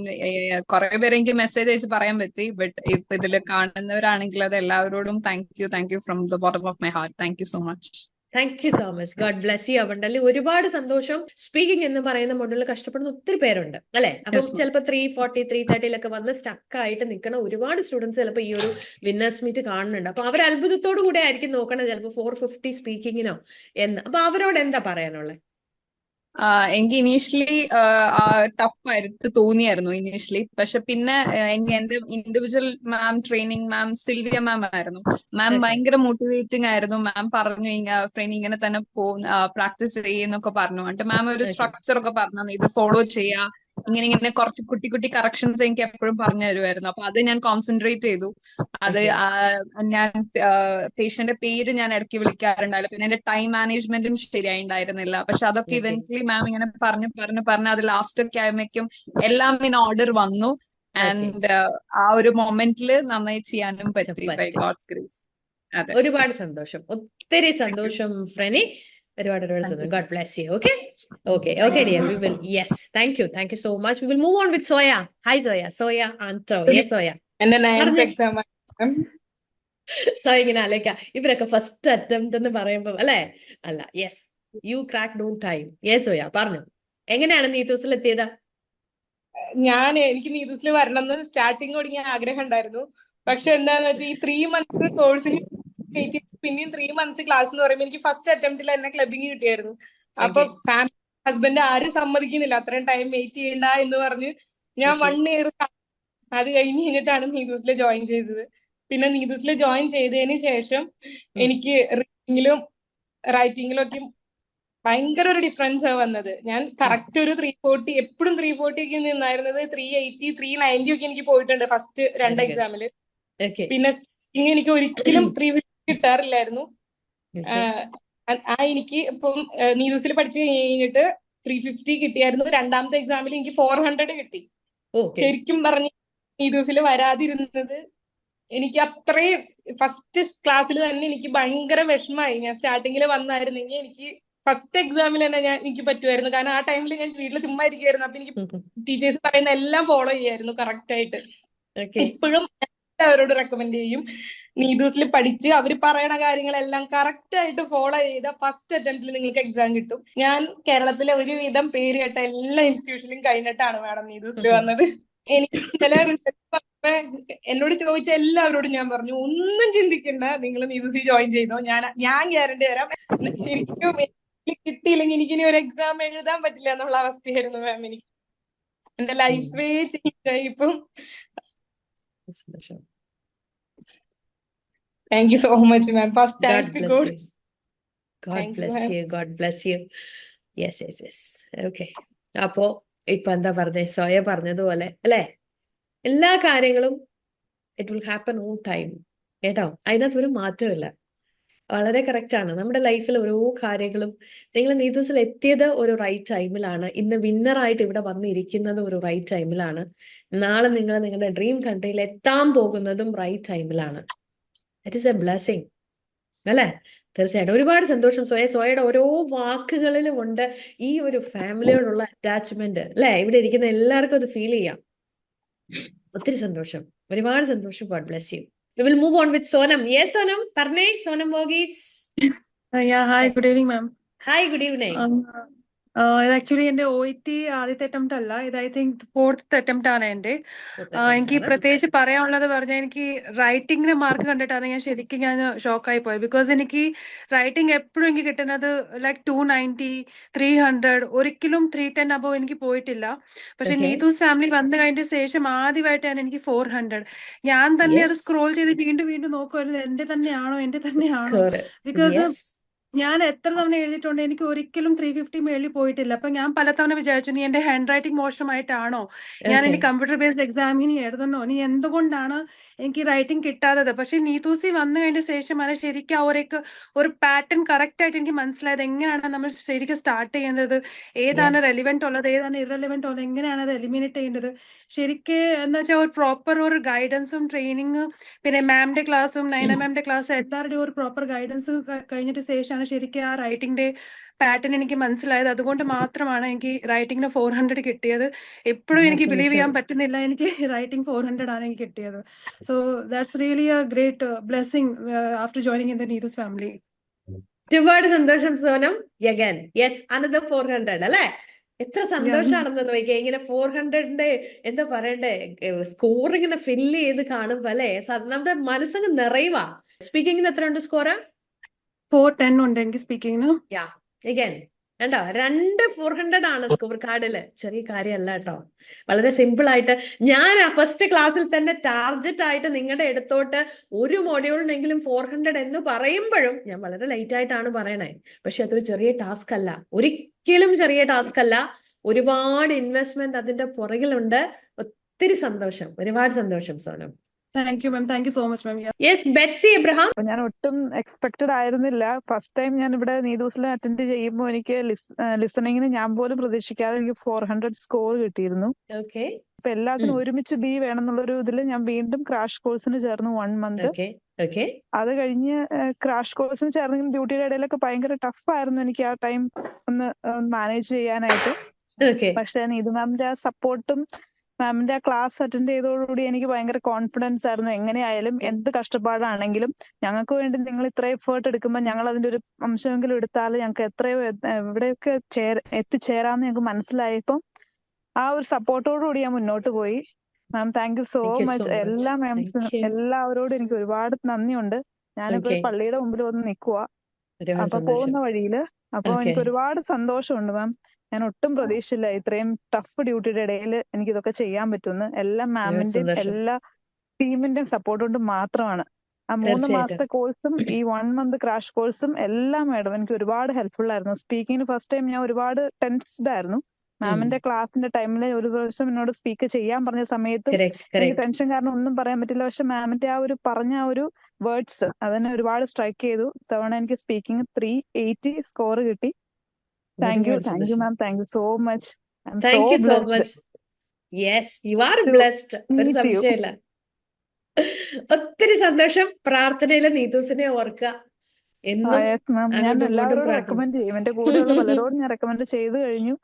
കുറെ പേരെ എനിക്ക് മെസ്സേജ് അയച്ച് പറയാൻ പറ്റി. ബട്ട് ഇപ്പൊ ഇതില് കാണുന്നവരാണെങ്കിൽ അത് എല്ലാവരോടും thank you from the bottom of my heart. Thank you so much. Thank you so much. God bless you abundantly. ഒരുപാട് സന്തോഷം. സ്പീക്കിംഗ് എന്ന് പറയുന്ന മോഡലിൽ കഷ്ടപ്പെടുന്ന ഒത്തിരി പേരുണ്ട് അല്ലെ. അപ്പം ചിലപ്പോൾ 340, 330 വന്ന് സ്റ്റക്ക് ആയിട്ട് നിൽക്കുന്ന ഒരുപാട് സ്റ്റുഡൻസ് ചിലപ്പോൾ ഈ ഒരു വിന്നേഴ്സ് മീറ്റ് കാണുന്നുണ്ട്. അപ്പൊ അവർ അത്ഭുതത്തോടു കൂടെ ആയിരിക്കും നോക്കണത് ചിലപ്പോൾ 450 സ്പീക്കിങ്ങിനോ എന്ന്. അപ്പൊ അവരോട് എന്താ പറയാനുള്ളത്? എനിക്ക് ഇനീഷ്യലി ടഫ് തോന്നിയായിരുന്നു ഇനീഷ്യലി. പക്ഷെ പിന്നെ എന്റെ ഇൻഡിവിജ്വൽ ട്രെയിനിങ് മാം സിൽവിയ മാം ആയിരുന്നു. മാം ഭയങ്കര മോട്ടിവേറ്റിംഗ് ആയിരുന്നു. മാം പറഞ്ഞു ട്രെയിനിങ് ഇങ്ങനെ തന്നെ പ്രാക്ടീസ് ചെയ്യുന്നൊക്കെ പറഞ്ഞു. എന്നിട്ട് മാം ഒരു സ്ട്രക്ചർ ഒക്കെ പറഞ്ഞു, ഇത് ഫോളോ ചെയ്യാ, ഇങ്ങനെ കുറച്ച് കുട്ടി കുട്ടി കറക്ഷൻസ് എനിക്ക് എപ്പോഴും പറഞ്ഞു തരുമായിരുന്നു. അപ്പൊ അത് ഞാൻ കോൺസെൻട്രേറ്റ് ചെയ്തു. അത് ഞാൻ പേഷ്യന്റെ പേര് ഞാൻ ഇടയ്ക്ക് വിളിക്കാറുണ്ടായില്ല. പിന്നെ എന്റെ ടൈം മാനേജ്മെന്റും ശരിയായിണ്ടായിരുന്നില്ല. പക്ഷെ അതൊക്കെ ഇവൻച്വലി മാം ഇങ്ങനെ പറഞ്ഞ് അത് ലാസ്റ്റ് ഒക്കെ ആകുമ്പോഴേക്കും എല്ലാം ഇൻ ഓർഡർ വന്നു. ആൻഡ് ആ ഒരു മൊമെന്റിൽ നന്നായി ചെയ്യാനും പറ്റി ബൈ ഗോഡ്സ് ഗ്രേസ്. അതെ, ഒരുപാട് സന്തോഷം, ഒത്തിരി സന്തോഷം ഫ്രനി. ഒരുപാട് സന്തോഷം. God bless U. Okay dear, we will. Yes, thank you so much. We will move on with Soya. Hi Soya Anto. Yes Soya. എന്റെ 9th എക്സാം സോ ഇങ്ങനെ ആലോചിക്ക, ഇവരൊക്കെ ഫസ്റ്റ് അറ്റംപ്റ്റ് എന്ന് പറയുമ്പോ അല്ലെ, അല്ല, yes, you crack down time. Yes Soya, പറഞ്ഞു എങ്ങനെയാണ് നീതൂസിൽ എത്തിയത്? എനിക്ക് നീതൂസിൽ വരണം എന്ന് സ്റ്റാർട്ടിങ് തുടങ്ങിയ ആഗ്രഹം ഉണ്ടായിരുന്നു. പക്ഷെ എന്താന്ന് വെച്ചാൽ ഈ 3 months കോഴ്സിന് പിന്നെയും 3 months ക്ലാസ് എന്ന് പറയുമ്പോൾ എനിക്ക് ഫസ്റ്റ് അറ്റംപ്റ്റിൽ തന്നെ ക്ലബിങ് കിട്ടിയായിരുന്നു. അപ്പൊ ഫാമിലി ഹസ്ബൻഡ് ആരും സമ്മതിക്കുന്നില്ല, അത്രയും ടൈം വെയിറ്റ് ചെയ്യണ്ട എന്ന് പറഞ്ഞ് ഞാൻ 1 year അത് കഴിഞ്ഞിട്ടാണ് നീതൂസിൽ ജോയിൻ ചെയ്തത്. പിന്നെ നീതൂസിൽ ജോയിൻ ചെയ്തതിന് ശേഷം എനിക്ക് റീഡിങ്ങിലും റൈറ്റിങ്ങിലും ഒക്കെ ഭയങ്കര ഒരു ഡിഫറൻസ് വന്നത്. ഞാൻ കറക്റ്റ് ഒരു 340, എപ്പോഴും 340 ഒക്കെ നിന്നായിരുന്നത് 380, 390 ഒക്കെ എനിക്ക് പോയിട്ടുണ്ട് ഫസ്റ്റ് 2 എക്സാമില്. പിന്നെ എനിക്ക് ഒരിക്കലും 350 കിട്ടാറില്ലായിരുന്നു. എനിക്ക് ഇപ്പം നീതൂസിൽ പഠിച്ചു കഴിഞ്ഞിട്ട് 350 കിട്ടിയായിരുന്നു. രണ്ടാമത്തെ എക്സാമിൽ എനിക്ക് 400 കിട്ടി. ശരിക്കും പറഞ്ഞ നീതൂസിൽ വരാതിരുന്നത് എനിക്ക് അത്രയും ഫസ്റ്റ് ക്ലാസ്സിൽ തന്നെ എനിക്ക് ഭയങ്കര വിഷമായി. ഞാൻ സ്റ്റാർട്ടിങ്ങിൽ വന്നായിരുന്നെങ്കിൽ എനിക്ക് ഫസ്റ്റ് എക്സാമിൽ തന്നെ എനിക്ക് പറ്റുമായിരുന്നു. കാരണം ആ ടൈമിൽ ഞാൻ വീട്ടിൽ ചുമ്മാ ഇരിക്കുമായിരുന്നു. അപ്പൊ എനിക്ക് ടീച്ചേഴ്സ് പറയുന്ന എല്ലാം ഫോളോ ചെയ്യായിരുന്നു കറക്റ്റ് ആയിട്ട്. ഇപ്പോഴും അവരോട് റെക്കമെൻഡ് ചെയ്യും, നീതൂസിൽ പഠിച്ച് അവർ പറയണ കാര്യങ്ങളെല്ലാം കറക്റ്റ് ആയിട്ട് ഫോളോ ചെയ്ത ഫസ്റ്റ് അറ്റംപ്റ്റിൽ നിങ്ങൾക്ക് എക്സാം കിട്ടും. ഞാൻ കേരളത്തിലെ ഒരുവിധം പേര് കേട്ട എല്ലാ ഇൻസ്റ്റിറ്റ്യൂഷനിലും കഴിഞ്ഞിട്ടാണ് മാഡം നീതൂസിൽ വന്നത്. എനിക്ക് ചില എന്നോട് ചോദിച്ച എല്ലാവരോടും ഞാൻ പറഞ്ഞു, ഒന്നും ചിന്തിക്കണ്ട, നിങ്ങൾ നീതൂസിൽ ജോയിൻ ചെയ്തോ, ഞാൻ ഗ്യാരണ്ടി തരാം. ശരിക്കും കിട്ടിയില്ലെങ്കിൽ എനിക്കിനി ഒരു എക്സാം എഴുതാൻ പറ്റില്ല എന്നുള്ള അവസ്ഥയായിരുന്നു മാം. എനിക്ക് എന്റെ ലൈഫേ ചേഞ്ച് ആയി ഇപ്പം. Thank you so much ma'am. First thanks to God. God bless you. Yes. Okay. അപ്പോ ഇപ്പൊ എന്താ പറഞ്ഞേ, സോയ പറഞ്ഞതുപോലെ അല്ലെ, എല്ലാ കാര്യങ്ങളും it will happen on time കേട്ടോ. അതിനകത്ത് ഒരു മാറ്റമില്ല. വളരെ കറക്റ്റ് ആണ്. നമ്മുടെ ലൈഫിൽ ഓരോ കാര്യങ്ങളും, നിങ്ങൾ നീതൂസിൽ എത്തിയത് ഒരു റൈറ്റ് ടൈമിലാണ്. ഇന്ന് വിന്നറായിട്ട് ഇവിടെ വന്നിരിക്കുന്നത് ഒരു റൈറ്റ് ടൈമിലാണ്. നാളെ നിങ്ങൾ നിങ്ങളുടെ ഡ്രീം കൺട്രിയിൽ എത്താൻ പോകുന്നതും റൈറ്റ് ടൈമിലാണ്. ഇറ്റ് ഈസ് എ ബ്ലെസ്സിങ് അല്ലെ? തീർച്ചയായിട്ടും ഒരുപാട് സന്തോഷം സോയ. സോയയുടെ ഓരോ വാക്കുകളിലും ഉണ്ട് ഈ ഒരു ഫാമിലിയോടുള്ള അറ്റാച്ച്മെന്റ് അല്ലെ? ഇവിടെ ഇരിക്കുന്ന എല്ലാവർക്കും അത് ഫീൽ ചെയ്യാം. ഒത്തിരി സന്തോഷം, ഒരുപാട് സന്തോഷം. God bless U. We will move on with Sonam. Yes, Sonam. Parne, Sonam Verghese. Yeah, hi, good evening, ma'am. Hi, good evening. ഇത് ആക്ച്വലി എന്റെ OET ആദ്യത്തെ അറ്റംപ്റ്റ് അല്ല, ഇത് ഐ തിങ്ക് 4th അറ്റംപ്റ്റ് ആണ് എന്റെ. എനിക്ക് പ്രത്യേകിച്ച് പറയാനുള്ളത് പറഞ്ഞാൽ, എനിക്ക് റൈറ്റിംഗിന് മാർക്ക് കണ്ടിട്ടാണ് ഞാൻ ഷോക്കായി പോയത്. ബിക്കോസ് എനിക്ക് റൈറ്റിംഗ് എപ്പോഴും എനിക്ക് കിട്ടുന്നത് ലൈക്ക് 290, 300, ഒരിക്കലും 310 അബവ് എനിക്ക് പോയിട്ടില്ല. പക്ഷെ നീതൂസ് ഫാമിലി വന്നു കഴിഞ്ഞ ശേഷം ആദ്യമായിട്ടാണ് എനിക്ക് 400. ഞാൻ തന്നെ അത് സ്ക്രോൾ ചെയ്ത് വീണ്ടും നോക്കുമായിരുന്നു, എന്റെ തന്നെയാണോ ബിക്കോസ് ഞാൻ എത്ര തവണ എഴുതിയിട്ടുണ്ട്, എനിക്ക് ഒരിക്കലും 350 മേളിൽ പോയിട്ടില്ല. അപ്പൊ ഞാൻ പലതവണ വിചാരിച്ചു, നീ എന്റെ ഹാൻഡ് റൈറ്റിംഗ് മോശമായിട്ടാണോ, ഞാൻ ഇനി കമ്പ്യൂട്ടർ ബേസ്ഡ് എക്സാമിന് എഴുതണോ, നീ എന്തുകൊണ്ടാണ് എനിക്ക് റൈറ്റിംഗ് കിട്ടാത്തത്. പക്ഷെ നീതൂസി വന്നു കഴിഞ്ഞ ശേഷമാണ് ശരിക്കും ഒരു പാറ്റേൺ കറക്റ്റ് ആയിട്ട് എനിക്ക് മനസ്സിലായത്, എങ്ങനെയാണ് നമ്മൾ ശരിക്കും സ്റ്റാർട്ട് ചെയ്യുന്നത്, ഏതാണ് റെലിവെന്റ് ഉള്ളത്, ഏതാണ് ഇറെലിവെന്റ് ഉള്ളത്, എങ്ങനെയാണ് അത് എലിമിനേറ്റ് ചെയ്യേണ്ടത്. ശരിക്കും എന്താ വെച്ചാൽ ഒരു പ്രോപ്പർ ഒരു ഗൈഡൻസും ട്രെയിനിങ്ങും, പിന്നെ മാമിന്റെ ക്ലാസ്സും നൈന മാമിന്റെ ക്ലാസ്സും എല്ലാവരുടെയും ഒരു പ്രോപ്പർ ഗൈഡൻസ് കഴിഞ്ഞിട്ട് ശേഷമാണ് ശരിക്കും ആ റൈറ്റിംഗിന്റെ പാറ്റേൺ എനിക്ക് മനസ്സിലായത്. അതുകൊണ്ട് മാത്രമാണ് എനിക്ക് റൈറ്റിംഗിന് 400 കിട്ടിയത്. എപ്പോഴും എനിക്ക് ബിലീവ് ചെയ്യാൻ പറ്റുന്നില്ല, എനിക്ക് റൈറ്റിംഗ് 400 ആണ് എനിക്ക് കിട്ടിയത്. So that's really A great blessing after joining in the Neethu's family. ഒരുപാട് സന്തോഷം സോനം. അഗൈൻ യെസ്, അനദർ 400 അല്ലേ? എത്ര സന്തോഷാണെന്ന് നോക്കിയാ, ഇങ്ങനെ 400ന്റെ എന്താ പറയണ്ടേ സ്കോർ ഇങ്ങനെ ഫില്ല് ചെയ്ത് കാണുമ്പോ അല്ലെ, നമ്മുടെ മനസ്സങ്ങ് നിറയുവാ. സ്പീക്കിങ്ങിന് എത്ര ഉണ്ട് സ്കോർ? 410 ഉണ്ട് എനിക്ക് സ്പീക്കിങ്ങിന്. Again കണ്ടോ, 2 400 ആണ് സ്കോർ കാർഡില്. ചെറിയ കാര്യമല്ല കേട്ടോ. വളരെ സിമ്പിൾ ആയിട്ട് ഞാൻ ഫസ്റ്റ് ക്ലാസ്സിൽ തന്നെ ടാർജറ്റ് ആയിട്ട് നിങ്ങളുടെ അടുത്തോട്ട് ഒരു മൊഡ്യൂളിനെങ്കിലും 400 എന്ന് പറയുമ്പോഴും ഞാൻ വളരെ ലൈറ്റ് ആയിട്ടാണ് പറയണേ. പക്ഷെ അതൊരു ചെറിയ ടാസ്ക് അല്ല, ഒരിക്കലും ചെറിയ ടാസ്ക് അല്ല. ഒരുപാട് ഇൻവെസ്റ്റ്മെന്റ് അതിന്റെ പുറകിലുണ്ട്. ഒത്തിരി സന്തോഷം, ഒരുപാട് സന്തോഷം Sonam. Thank you ma'am, thank you so much ma'am. Yes, Betsy Abraham. ഞാൻ ഒട്ടും എക്സ്പെക്ടഡ് ആയിരുന്നില്ല. ഫസ്റ്റ് ടൈം ഞാൻ ഇവിടെ നീതൂസിൽ അറ്റൻഡ് ചെയ്യുമ്പോൾ എനിക്ക് ലിസണിങ്ങിന് ഞാൻ പോലും പ്രതീക്ഷിക്കാതെ എനിക്ക് 400 സ്കോർ കിട്ടിയിരുന്നു. ഓക്കെ. അപ്പൊ എല്ലാത്തിനും ഒരുമിച്ച് ബി വേണം എന്നുള്ളൊരു ഇതിൽ ഞാൻ വീണ്ടും ക്രാഷ് കോഴ്സിന് ചേർന്നു 1 മന്ത്. അത് കഴിഞ്ഞ് ക്രാഷ് കോഴ്സിന് ചേർന്നെങ്കിലും ഡ്യൂട്ടിയുടെ ഇടയിലൊക്കെ ഭയങ്കര ടഫായിരുന്നു എനിക്ക് ആ ടൈം ഒന്ന് മാനേജ് ചെയ്യാനായിട്ട്. പക്ഷെ നീതു മാമിന്റെ ആ സപ്പോർട്ടും മാമിന്റെ ആ ക്ലാസ് അറ്റൻഡ് ചെയ്തതോടുകൂടി എനിക്ക് ഭയങ്കര കോൺഫിഡൻസ് ആയിരുന്നു. എങ്ങനെയായാലും എന്ത് കഷ്ടപ്പാടാണെങ്കിലും ഞങ്ങൾക്ക് വേണ്ടി നിങ്ങൾ ഇത്ര എഫേർട്ട് എടുക്കുമ്പോൾ ഞങ്ങൾ അതിന്റെ ഒരു അംശമെങ്കിലും എടുത്താൽ ഞങ്ങൾക്ക് എത്രയോ എവിടെയൊക്കെ എത്തിച്ചേരാന്ന് ഞങ്ങൾക്ക് മനസ്സിലായപ്പോൾ ആ ഒരു സപ്പോർട്ടോടുകൂടി ഞാൻ മുന്നോട്ട് പോയി. മാം താങ്ക് യു സോ മച്ച്. എല്ലാ മാംസിനും എല്ലാവരോടും എനിക്ക് ഒരുപാട് നന്ദിയുണ്ട്. ഞാനിപ്പോ പള്ളിയുടെ മുമ്പിൽ വന്ന് നിൽക്കുക, അപ്പൊ പോകുന്ന വഴിയില്. അപ്പൊ എനിക്ക് ഒരുപാട് സന്തോഷമുണ്ട് മാം. ഞാൻ ഒട്ടും പ്രതീക്ഷിച്ചില്ല ഇത്രയും ടഫ് ഡ്യൂട്ടിയുടെ ഇടയിൽ എനിക്ക് ഇതൊക്കെ ചെയ്യാൻ പറ്റുമെന്ന്. എല്ലാ മാമിന്റെയും എല്ലാ ടീമിന്റെയും സപ്പോർട്ട് കൊണ്ട് മാത്രമാണ്. ആ 3 മാസത്തെ കോഴ്സും ഈ 1 മന്ത് ക്രാഷ് കോഴ്സും എല്ലാം മാഡം എനിക്ക് ഒരുപാട് ഹെൽപ്ഫുൾ ആയിരുന്നു. സ്പീക്കിങ്ങിന് ഫസ്റ്റ് ടൈം ഞാൻ ഒരുപാട് ടെൻസ്ഡ് ആയിരുന്നു. മാമിന്റെ ക്ലാസിന്റെ ടൈമിൽ ഒരു ദിവസം എന്നോട് സ്പീക്ക് ചെയ്യാൻ പറഞ്ഞ സമയത്തും എനിക്ക് ടെൻഷൻ കാരണം ഒന്നും പറയാൻ പറ്റില്ല. പക്ഷെ മാമിന്റെ ആ ഒരു പറഞ്ഞ ആ ഒരു വേർഡ്സ് അതെന്നെ ഒരുപാട് സ്ട്രൈക്ക് ചെയ്തു. തവണ എനിക്ക് സ്പീക്കിംഗ് 380 സ്കോർ കിട്ടി. Thank you ma'am, thank you so much. Thank you so much. Yes, you are blessed, ഒരു സംശയമില്ല. ഒത്തിരി സന്തോഷം. പ്രാർത്ഥനയില് നീതൂസിനെ ഓർക്കുക എന്നും. ഞാൻ എല്ലാവരോടും റെക്കമെൻഡ് ചെയ്യും. എന്റെ കൂടെയുള്ള പലരോടും ഞാൻ റെക്കമെൻഡ് ചെയ്തു കഴിഞ്ഞു.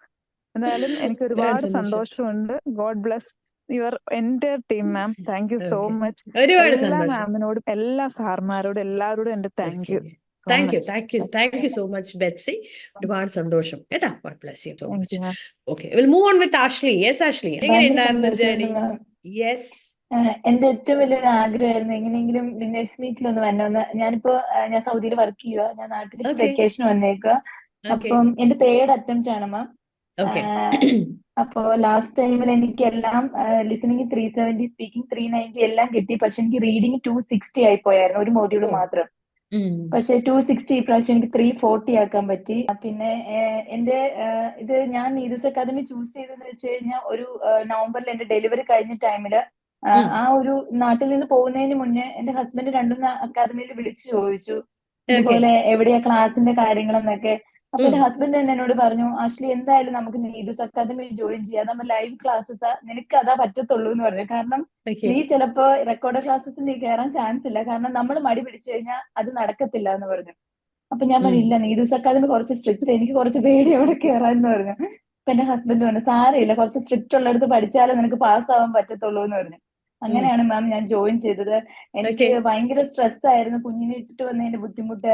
എന്തായാലും എനിക്ക് ഒരുപാട് സന്തോഷമുണ്ട്. God bless your entire team ma'am. Thank you so much. എല്ലാ മാമിനോടും എല്ലാ സാർമാരോടും എല്ലാവരോടും എന്റെ thank you. Thank you so much Betsy. ഒരുപാട് സന്തോഷം കേട്ടാ. God bless you so much. Okay, will move on with Ashley. Yes Ashley, എങ്ങനെയുണ്ടായിരുന്നു ജേർണി? യെസ്, എന്റെ ഏറ്റവും വലിയൊരു ആഗ്രഹമായിരുന്നു എങ്ങനെയെങ്കിലും വിന്നേഴ്സ് മീറ്റിൽ ഒന്ന് വരണമെന്ന്. ഞാൻ സൗദിയിൽ വർക്ക് ചെയ്യുക, ഞാൻ നാട്ടിൽ വെക്കേഷൻ വന്നേക്കുക. അപ്പം എന്റെ 3rd അറ്റംപ്റ്റ് ആണ് മാം. അപ്പോ ലാസ്റ്റ് ടൈമിൽ എനിക്ക് എല്ലാം ലിസണിങ് 370, സ്പീക്കിംഗ് 390 എല്ലാം കിട്ടി. പക്ഷെ എനിക്ക് റീഡിങ് 260 ആയി പോയായിരുന്നു, ഒരു മോഡ്യൂൾ മാത്രം. പക്ഷെ 260 ഇപ്രാവശ്യം എനിക്ക് 340 ആക്കാൻ പറ്റി. പിന്നെ എന്റെ ഇത് ഞാൻ നീതൂസ് അക്കാദമി ചൂസ് ചെയ്തെന്ന് വെച്ച് കഴിഞ്ഞാൽ ഒരു നവംബറിൽ എന്റെ ഡെലിവറി കഴിഞ്ഞ ടൈമില് ആ ഒരു നാട്ടിൽ നിന്ന് പോകുന്നതിന് മുന്നേ എന്റെ ഹസ്ബൻഡ് 2 അക്കാദമിയിൽ വിളിച്ചു ചോദിച്ചു ഇതുപോലെ എവിടെയാ ക്ലാസിന്റെ കാര്യങ്ങളെന്നൊക്കെ. അപ്പൊ എന്റെ ഹസ്ബൻഡ് തന്നെ എന്നോട് പറഞ്ഞു, ആഷ്ലി എന്തായാലും നമുക്ക് നീതൂസ് അക്കാദമി ജോയിൻ ചെയ്യാം, നമ്മൾ ലൈവ് ക്ലാസ്സസ് നിനക്ക് അതാ പറ്റത്തുള്ളൂ എന്ന് പറഞ്ഞു. കാരണം നീ ചിലപ്പോ റെക്കോർഡ് ക്ലാസ്സസ് നീ കയറാൻ ചാൻസ് ഇല്ല, കാരണം നമ്മൾ മടി പിടിച്ചു കഴിഞ്ഞാൽ അത് നടക്കത്തില്ല എന്ന് പറഞ്ഞു. അപ്പൊ ഞാൻ പറഞ്ഞു ഇല്ല, നീതൂസ് അക്കാദമി കുറച്ച് സ്ട്രിക്റ്റ്, എനിക്ക് കുറച്ച് പേടി അവിടെ കയറാന്ന് പറഞ്ഞു. അപ്പൊ എന്റെ ഹസ്ബൻഡ് പറഞ്ഞു സാരമില്ല, കുറച്ച് സ്ട്രിക്റ്റ് ഉള്ളിടത്ത് പഠിച്ചാലേ നിനക്ക് പാസ്സാവാൻ പറ്റത്തുള്ളൂ എന്ന് പറഞ്ഞു. അങ്ങനെയാണ് മാം ഞാൻ ജോയിൻ ചെയ്തത്. എനിക്ക് ഭയങ്കര സ്ട്രെസ് ആയിരുന്നു, കുഞ്ഞിനെ ഇട്ടിട്ട് വന്നതിന്റെ ബുദ്ധിമുട്ട്,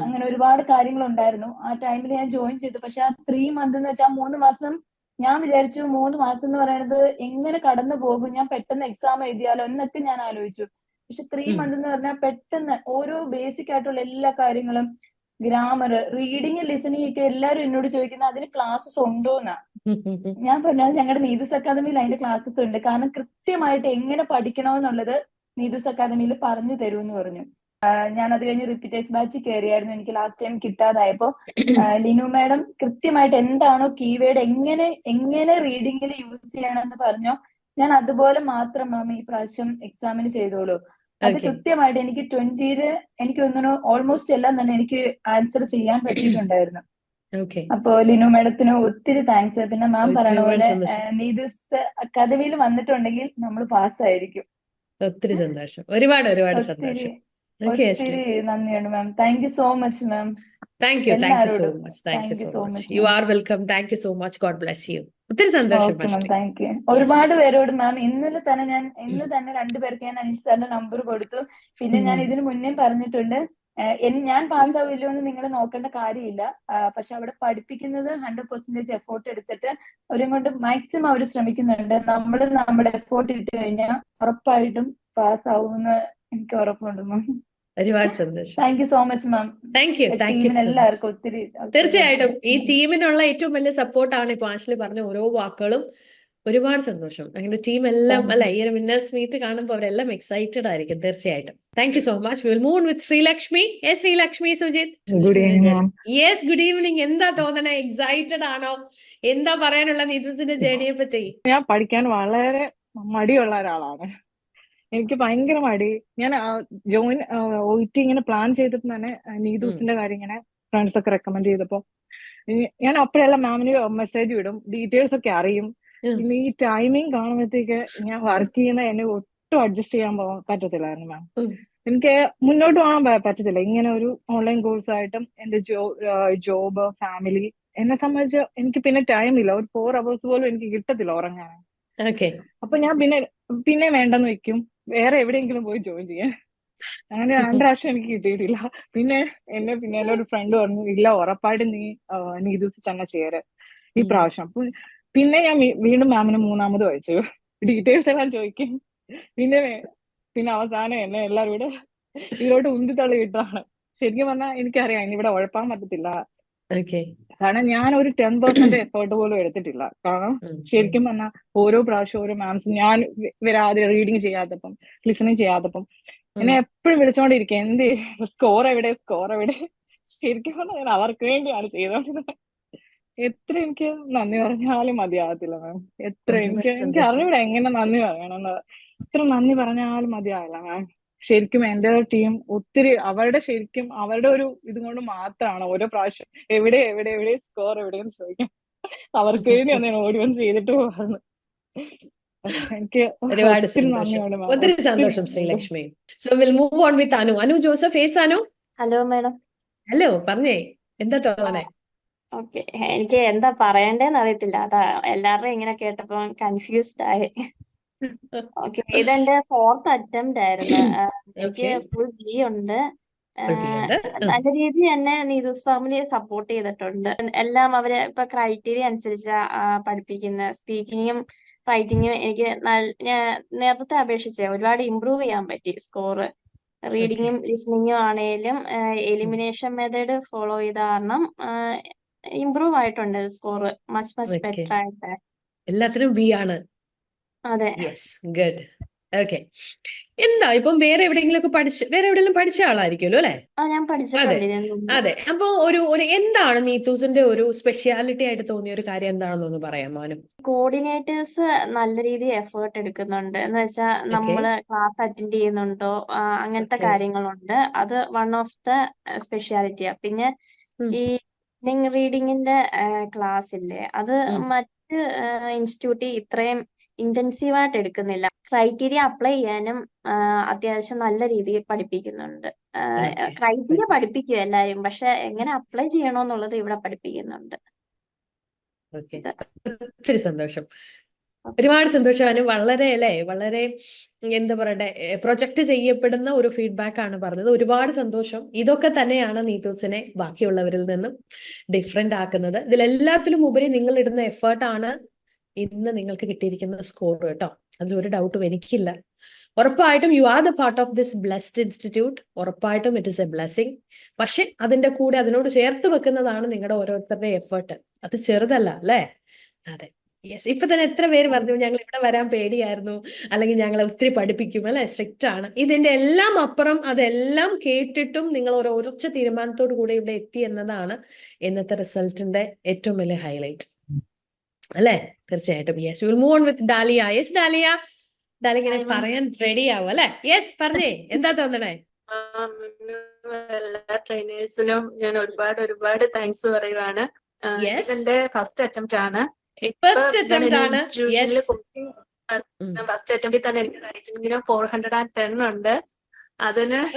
അങ്ങനെ ഒരുപാട് കാര്യങ്ങളുണ്ടായിരുന്നു. ആ ടൈമിൽ ഞാൻ ജോയിൻ ചെയ്തു. പക്ഷെ ആ 3 മന്ത് എന്ന് വെച്ചാൽ 3 മാസം ഞാൻ വിചാരിച്ചു 3 മാസം എന്ന് പറയുന്നത് എങ്ങനെ കടന്നു പോകും, ഞാൻ പെട്ടെന്ന് എക്സാം എഴുതിയാലോ എന്നൊക്കെ ഞാൻ ആലോചിച്ചു. പക്ഷെ 3 മന്ത് എന്ന് പറഞ്ഞാൽ പെട്ടെന്ന് ഓരോ ബേസിക് ആയിട്ടുള്ള എല്ലാ കാര്യങ്ങളും, ഗ്രാമർ, റീഡിങ്, ലിസണിങ് ഒക്കെ എല്ലാവരും എന്നോട് ചോദിക്കുന്നത് അതിന് ക്ലാസ്സസ് ഉണ്ടോന്നാ. ഞാൻ പറഞ്ഞത് ഞങ്ങളുടെ നീതൂസ് അക്കാദമിയിൽ അതിന്റെ ക്ലാസ്സസ് ഉണ്ട്, കാരണം കൃത്യമായിട്ട് എങ്ങനെ പഠിക്കണമെന്നുള്ളത് നീതൂസ് അക്കാദമിയിൽ പറഞ്ഞു തരുമെന്ന് പറഞ്ഞു. ഞാൻ അത് കഴിഞ്ഞ് റിപ്പീറ്റേഴ്സ് ബാച്ച് കയറിയായിരുന്നു. എനിക്ക് ലാസ്റ്റ് ടൈം കിട്ടാതായപ്പോ ലിനു മാഡം കൃത്യമായിട്ട് എന്താണോ കീവേഡ് എങ്ങനെ റീഡിങ്ങിൽ യൂസ് ചെയ്യണമെന്ന് പറഞ്ഞോ, ഞാൻ അതുപോലെ മാത്രം മാം ഈ പ്രാവശ്യം എക്സാമിന് ചെയ്തോളൂ. അത് കൃത്യമായിട്ട് എനിക്ക് 20-ല് എനിക്ക് തോന്നുന്നു ഓൾമോസ്റ്റ് എല്ലാം തന്നെ എനിക്ക് ആൻസർ ചെയ്യാൻ പറ്റിയിട്ടുണ്ടായിരുന്നു. അപ്പോ ലിനു മാഡത്തിന് ഒത്തിരി താങ്ക്സ്. പിന്നെ മാം പറഞ്ഞ പോലെ നീതൂസ് അക്കാദമിയിൽ വന്നിട്ടുണ്ടെങ്കിൽ നമ്മൾ പാസ്സായിരിക്കും. ഒത്തിരി സന്തോഷം, ഒരുപാട് സന്തോഷം. ഒത്തിരി നന്ദിയുണ്ട് ma'am. Thank you so much ma'am. Thank you so much. You are welcome. Thank you so much. God bless you. ഒത്തിരി സന്തോഷം. Thank you. ഒരുപാട് പേരോട് മാം ഇന്ന് തന്നെ 2 പേർക്ക് ഞാൻ അനീഷ് സാറിന്റെ നമ്പർ കൊടുത്തു. പിന്നെ ഞാൻ ഇതിനു മുന്നേ പറഞ്ഞിട്ടുണ്ട്, ഞാൻ പാസ്സാവില്ലോ എന്ന് നിങ്ങൾ നോക്കേണ്ട കാര്യമില്ല. പക്ഷെ അവിടെ പഠിപ്പിക്കുന്നത് 100% എഫോർട്ട് എടുത്തിട്ട് അവരും കൊണ്ട് മാക്സിമം അവർ ശ്രമിക്കുന്നുണ്ട്. നമ്മൾ നമ്മുടെ എഫോർട്ട് ഇട്ട് കഴിഞ്ഞാൽ ഉറപ്പായിട്ടും പാസ്സാവുമെന്ന് എനിക്ക് ഉറപ്പുണ്ട് മാം. ഒരുപാട് സന്തോഷം. Thank you so much ma'am. Thank you so much. എല്ലാവർക്കും ഒത്തിരി തീർച്ചയായിട്ടും ഈ ടീമിനുള്ള ഏറ്റവും വലിയ സപ്പോർട്ടാണ് ഇപ്പൊ ആഷ്ലി പറഞ്ഞ ഓരോ വാക്കുകളും. ഒരുപാട് സന്തോഷം. അങ്ങനെ ടീം എല്ലാം അല്ലെ ഈ ഒരു വിന്നേഴ്സ് മീറ്റ് കാണുമ്പോൾ അവരെല്ലാം എക്സൈറ്റഡ് ആയിരിക്കും തീർച്ചയായിട്ടും. Thank you so much. Will move with Sreelakshmi. Sreelakshmi Sujith. Yes, good evening. എന്താ തോന്നണേ? എക്സൈറ്റഡ് ആണോ? എന്താ പറയാനുള്ള നീതുസിന്റെ ജേണിയെ പറ്റി? ഞാൻ പഠിക്കാൻ വളരെ മടിയുള്ള ഒരാളാണ്. എനിക്ക് ഭയങ്കര മടി. ഞാൻ ജോയിൻ OET ഇങ്ങനെ പ്ലാൻ ചെയ്തപ്പോ തന്നെ നീതൂസിന്റെ കാര്യം ഇങ്ങനെ ഫ്രണ്ട്സ് ഒക്കെ റെക്കമെൻഡ് ചെയ്തപ്പോ ഞാൻ അപ്പോഴെല്ലാം മാമിന് മെസ്സേജ് വിടും, ഡീറ്റെയിൽസ് ഒക്കെ അറിയും. പിന്നെ ഈ ടൈമിങ് കാണുമ്പോഴത്തേക്ക് ഞാൻ വർക്ക് ചെയ്യുന്ന എന്നെ ഒട്ടും അഡ്ജസ്റ്റ് ചെയ്യാൻ പറ്റത്തില്ലായിരുന്നു മാം. എനിക്ക് മുന്നോട്ട് പോകാൻ പറ്റത്തില്ല ഇങ്ങനെ ഒരു ഓൺലൈൻ കോഴ്സ് ആയിട്ടും. എന്റെ ജോബ്, ഫാമിലി, എന്നെ സംബന്ധിച്ച് എനിക്ക് പിന്നെ ടൈമില്ല. ഒരു 4 hours പോലും എനിക്ക് കിട്ടത്തില്ല ഉറങ്ങാൻ. അപ്പൊ ഞാൻ പിന്നെ വേണ്ടെന്ന് വെക്കും, വേറെ എവിടെയെങ്കിലും പോയി ജോയിൻ ചെയ്യാൻ. അങ്ങനെ 2 പ്രാവശ്യം എനിക്ക് കിട്ടിയിട്ടില്ല. പിന്നെ എന്നോട് ഫ്രണ്ട് പറഞ്ഞു, ഇല്ല ഉറപ്പായിട്ട് നീ ഇത് തന്നെ ചേര് ഈ പ്രാവശ്യം. പിന്നെ ഞാൻ വീണ്ടും മാമിന് 3ാമത് വായിച്ചു, ഡീറ്റെയിൽസ് എല്ലാം ചോദിക്കും. പിന്നെ അവസാനം എന്നെ എല്ലാവരും കൂടെ ഇതിലോട്ട് ഉന്തിത്തള്ളി വിട്ടാണ്. ശരിക്കും പറഞ്ഞാൽ എനിക്കറിയാം ഇനി ഇവിടെ ഉഴപ്പാൻ പറ്റത്തില്ല. കാരണം ഞാൻ ഒരു 10% എഫേർട്ട് പോലും എടുത്തിട്ടില്ല. കാരണം ശരിക്കും പറഞ്ഞാൽ ഓരോ പ്രാവശ്യം ഓരോ മാംസും ഞാൻ വരാതെ റീഡിങ് ചെയ്യാത്തപ്പം, ലിസണിങ് ചെയ്യാത്തപ്പം എന്നെ എപ്പോഴും വിളിച്ചോണ്ടിരിക്കുക, എന്ത് സ്കോർ എവിടെ. ശരിക്കും പറഞ്ഞാൽ ഞാൻ അവർക്ക് വേണ്ടിയാണ് ചെയ്തോണ്ടിരുന്നത്. എത്ര എനിക്ക് നന്ദി പറഞ്ഞാലും മതിയാകത്തില്ല മാം. എനിക്ക് അറിഞ്ഞൂടെ എങ്ങനെ നന്ദി പറയണമെന്ന്. എത്ര നന്ദി പറഞ്ഞാലും മതിയാവില്ല മാം. ശരിക്കും എന്റെ ടീം ഒത്തിരി അവരുടെ ഒരു ഇതുകൊണ്ട് മാത്രമാണ് ഓരോ പ്രാവശ്യം എവിടെ സ്കോർ എവിടെയെന്ന് ചോദിക്കാം. അവർക്ക് വേണ്ടി ഒന്ന് ഓടി വന്ന് ചെയ്തിട്ട് പോകാന്ന്. എനിക്ക് ഒരുപാട് ഒത്തിരി സന്തോഷം Sreelakshmi. So will move on with Anu Joseph. Anu. Hello madam. Hello, പറഞ്ഞേ എന്താ തോന്നണേ? ഓക്കെ, എനിക്ക് എന്താ പറയണ്ടേന്ന് അറിയത്തില്ല. അതാ എല്ലാവരുടെയും ഇങ്ങനെ കേട്ടപ്പോ കൺഫ്യൂസ്ഡ് ആയി. ഓക്കെ, ഇതെന്റെ 4th അറ്റംപ്റ്റ് ആയിരുന്നു. എനിക്ക് ഫുൾ B ഉണ്ട്. നല്ല രീതിയിൽ തന്നെ നീതൂസ് ഫാമിലി സപ്പോർട്ട് ചെയ്തിട്ടുണ്ട്. എല്ലാം അവര് ഇപ്പൊ ക്രൈറ്റീരിയ അനുസരിച്ച് പഠിപ്പിക്കുന്ന സ്പീക്കിങ്ങും റൈറ്റിങ്ങും എനിക്ക് നേരത്തെ അപേക്ഷിച്ച് ഒരുപാട് ഇമ്പ്രൂവ് ചെയ്യാൻ പറ്റി. സ്കോർ റീഡിങ്ങും ലിസണിങ്ങും ആണേലും എലിമിനേഷൻ മെത്തേഡ് ഫോളോ ചെയ്ത കാരണം ഇമ്പ്രൂവ് ആയിട്ടുണ്ട്. സ്കോർ മച്ച് ബെറ്റർ ആയിട്ട്. എല്ലാത്തിനും B ആണ്. അതെ, ഗുഡ്. ഓക്കെ, എന്താ ഇപ്പം വേറെ എവിടെയെങ്കിലും പഠിച്ച ആളായിരിക്കുമല്ലോ അല്ലെ? ഞാൻ പഠിച്ചിട്ടുണ്ട്. അതെ. അപ്പൊ ഒരു എന്താണ് നീതൂസിന്റെ ഒരു സ്പെഷ്യാലിറ്റി ആയിട്ട് തോന്നിയ ഒരു കാര്യം എന്താണെന്നൊന്ന് പറയാമോ? കോർഡിനേറ്റേഴ്സ് നല്ല രീതിയിൽ എഫേർട്ട് എടുക്കുന്നുണ്ട്. എന്ന് വെച്ചാൽ നമ്മള് ക്ലാസ് അറ്റൻഡ് ചെയ്യുന്നുണ്ടോ, അങ്ങനത്തെ കാര്യങ്ങളുണ്ട്. അത് വൺ ഓഫ് ദ സ്പെഷ്യാലിറ്റിയാ. പിന്നെ ഈ റീഡിങ്ങിന്റെ ക്ലാസ് ഇല്ലേ, അത് മറ്റ് ഇൻസ്റ്റിറ്റ്യൂട്ടിൽ ഇത്രയും ഇന്റൻസീവായിട്ട് എടുക്കുന്നില്ല. ക്രൈറ്റീരിയ അപ്ലൈ ചെയ്യാനും അത്യാവശ്യം നല്ല രീതിയിൽ പഠിപ്പിക്കുന്നുണ്ട്. ക്രൈറ്റീരിയ പഠിപ്പിക്കുക എല്ലാരും, പക്ഷെ എങ്ങനെ അപ്ലൈ ചെയ്യണോന്നുള്ളത് ഇവിടെ പഠിപ്പിക്കുന്നുണ്ട്. ഒത്തിരി സന്തോഷം. ഒരുപാട് സന്തോഷം. വളരെ എന്താ പറയട്ടെ, പ്രൊജക്ട് ചെയ്യപ്പെടുന്ന ഒരു ഫീഡ്ബാക്ക് ആണ് പറഞ്ഞത്. ഒരുപാട് സന്തോഷം. ഇതൊക്കെ തന്നെയാണ് നീതൂസിനെ ബാക്കിയുള്ളവരിൽ നിന്നും ഡിഫറെന്റ് ആക്കുന്നത്. ഇതിലെല്ലാത്തിലും ഉപരി നിങ്ങൾ ഇടുന്ന എഫേർട്ടാണ് ഇന്ന് നിങ്ങൾക്ക് കിട്ടിയിരിക്കുന്ന സ്കോർ കേട്ടോ. അതിലൊരു ഡൗട്ടും എനിക്കില്ല. ഉറപ്പായിട്ടും you are the part of this blessed institute. ഉറപ്പായിട്ടും ഇറ്റ് ഇസ് എ ബ്ലെസ്സിങ്. പക്ഷെ അതിന്റെ കൂടെ അതിനോട് ചേർത്ത് വെക്കുന്നതാണ് നിങ്ങളുടെ ഓരോരുത്തരുടെ എഫേർട്ട്. അത് ചെറുതല്ല അല്ലേ? അതെ, യെസ്. ഇപ്പൊ തന്നെ എത്ര പേര് പറഞ്ഞു ഞങ്ങൾ ഇവിടെ വരാൻ പേടിയായിരുന്നു, അല്ലെങ്കിൽ ഞങ്ങളെ ഒത്തിരി പഠിപ്പിക്കും അല്ലെ, സ്ട്രിക്റ്റ് ആണ്. ഇതിന്റെ എല്ലാം അപ്പുറം അതെല്ലാം കേട്ടിട്ടും നിങ്ങൾ ഒരു ഉറച്ച തീരുമാനത്തോടു കൂടെ ഇവിടെ എത്തി എന്നതാണ് ഇന്നത്തെ റിസൾട്ടിന്റെ ഏറ്റവും വലിയ ഹൈലൈറ്റ് അല്ലെ? തീർച്ചയായിട്ടും. Yes, will move on with dahlia. Yes dahlia. Dahlia ഇങ്ങനെ പറയാൻ റെഡി ആവും അല്ലെ? യെസ്, പറഞ്ഞേ എന്താ തോന്നണേ? എല്ലാ ട്രെയിനേഴ്സിനും ഞാൻ ഒരുപാട് താങ്ക്സ് പറയുവാണ്. ഇതെന്റെ ഫസ്റ്റ് അറ്റംപ്റ്റ് ആണ്. ഫസ്റ്റ് അറ്റംപ്റ്റിൽ തന്നെ എനിക്ക് റൈറ്റിംഗിന് 410 ഉണ്ട്.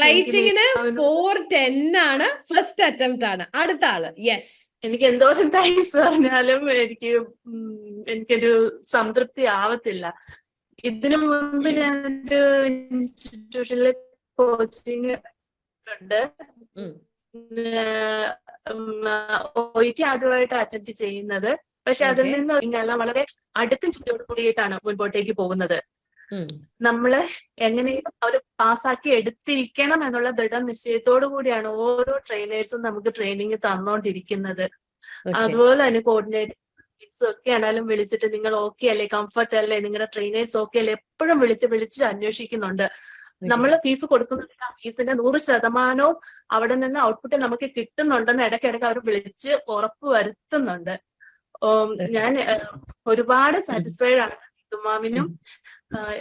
റൈറ്റിംഗിന് 410 ആണ്. ഫസ്റ്റ് അറ്റംപ്റ്റ് ആണ്. അടുത്ത ആള്. യെസ്, എനിക്ക് എന്തോരം താങ്ക്സ് പറഞ്ഞാലും എനിക്കൊരു സംതൃപ്തി ആവത്തില്ല. ഇതിനു മുൻപ് ഞാനൊരു ഇൻസ്റ്റിറ്റ്യൂഷനിൽ കോച്ചിങ് ഉണ്ട്. OET ആദ്യമായിട്ട് അറ്റൻഡ് ചെയ്യുന്നത്. പക്ഷെ അതിൽ നിന്ന് ഇങ്ങനെല്ലാം വളരെ അടുത്ത ചിന്തയോട് കൂടിയിട്ടാണ് മുൻപോട്ടേക്ക് പോകുന്നത്. നമ്മളെ എങ്ങനെയും അവർ പാസ്സാക്കി എടുത്തിരിക്കണം എന്നുള്ള ദൃഢനിശ്ചയത്തോടു കൂടിയാണ് ഓരോ ട്രെയിനേഴ്സും നമുക്ക് ട്രെയിനിങ് തന്നോണ്ടിരിക്കുന്നത്. അതുപോലെ തന്നെ കോർഡിനേറ്റേഴ്സും ഒക്കെ ആണെങ്കിലും വിളിച്ചിട്ട് നിങ്ങൾ ഓക്കെ അല്ലേ, കംഫർട്ട് അല്ലേ, നിങ്ങളുടെ ട്രെയിനേഴ്സ് ഓക്കെ അല്ലേ, എപ്പോഴും വിളിച്ച് അന്വേഷിക്കുന്നുണ്ട്. നമ്മൾ ഫീസ് കൊടുക്കുന്നുണ്ടെങ്കിൽ ആ ഫീസിന്റെ 100% അവിടെ നിന്ന് ഔട്ട്പുട്ട് നമുക്ക് കിട്ടുന്നുണ്ടെന്ന് ഇടയ്ക്കിടയ്ക്ക് അവർ വിളിച്ച് ഉറപ്പ് വരുത്തുന്നുണ്ട്. ഞാൻ ഒരുപാട് സാറ്റിസ്ഫൈഡ് ആണ്. മാമിനും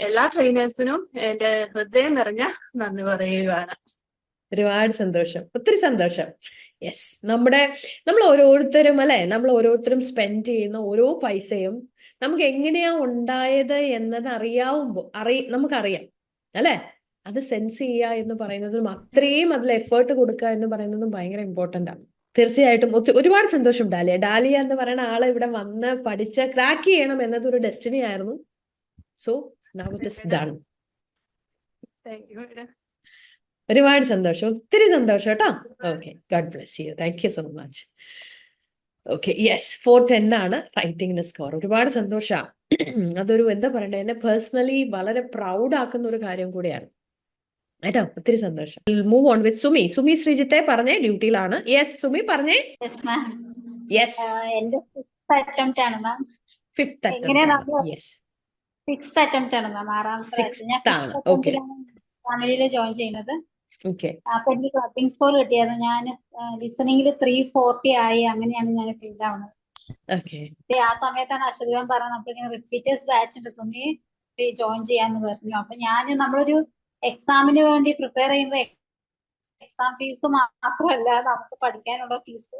എല്ലാ ട്രെയിനേഴ്സിനും എന്റെ ഹൃദയം നിറഞ്ഞ നന്ദി പറയുകയാണ്. ഒരുപാട് സന്തോഷം, ഒത്തിരി സന്തോഷം. യെസ്, നമ്മൾ ഓരോരുത്തരും അല്ലെ, നമ്മൾ ഓരോരുത്തരും സ്പെൻഡ് ചെയ്യുന്ന ഓരോ പൈസയും നമുക്ക് എങ്ങനെയാ ഉണ്ടായത് എന്നത് നമുക്കറിയാം അല്ലെ. അത് സെൻസ് ചെയ്യുക എന്ന് പറയുന്നതും അത്രയും അതിൽ എഫേർട്ട് കൊടുക്കുക എന്ന് പറയുന്നതും ഭയങ്കര ഇമ്പോർട്ടന്റ് ആണ്. തീർച്ചയായിട്ടും ഒരുപാട് സന്തോഷം ഡാലിയ. ഡാലിയ എന്ന് പറയുന്ന ആള് ഇവിടെ വന്ന് പഠിച്ച് ക്രാക്ക് ചെയ്യണം എന്നത് ഒരു ഡെസ്റ്റിനി ആയിരുന്നു. So now it is done. ഒരുപാട് സന്തോഷം, ഒത്തിരി സന്തോഷം കേട്ടോ. Okay, God bless you. Thank you so much. Okay, yes, 410 ആണ് റൈറ്റിംഗിന് സ്കോർ. ഒരുപാട് സന്തോഷമാണ്. അതൊരു എന്താ പറയണ്ടേ, എന്നെ പേഴ്സണലി വളരെ പ്രൗഡ് ആക്കുന്ന ഒരു കാര്യം കൂടിയാണ് കേട്ടോ. ഒത്തിരി സന്തോഷം. Move on with Sumi. Sumi ശ്രീജിത്തെ പറഞ്ഞേ, ഡ്യൂട്ടിയിലാണ്. യെസ് സുമി പറഞ്ഞേ. യെസ്, എന്റെ ഫിഫ്ത്ത് അറ്റംപ്റ്റ് ആണ് ma'am. Fifth attempt. Yes, sixth attempt ആണ് മാം. ആറാമത്തെ ഫാമിലിയിൽ ജോയിൻ ചെയ്യുന്നത്. അപ്പൊ എനിക്ക് ക്ലബിംഗ് സ്കോർ കിട്ടിയായിരുന്നു. ഞാൻ ലിസണിംഗിൽ 340 ആയി. അങ്ങനെയാണ് ഞാൻ ഫീൽ ആവുന്നത്. ആ സമയത്താണ് അശ്വതി മാം പറഞ്ഞത് നമുക്ക് ഇങ്ങനെ റിപ്പീറ്റേഴ്സ് ബാച്ച് ഉണ്ട്, തുമ്മി ജോയിൻ ചെയ്യാന്ന് പറഞ്ഞു. അപ്പൊ നമ്മളൊരു എക്സാമിന് വേണ്ടി പ്രിപ്പയർ ചെയ്യുമ്പോൾ എക്സാം ഫീസ് മാത്രമല്ല, നമുക്ക് പഠിക്കാനുള്ള ഫീസ്,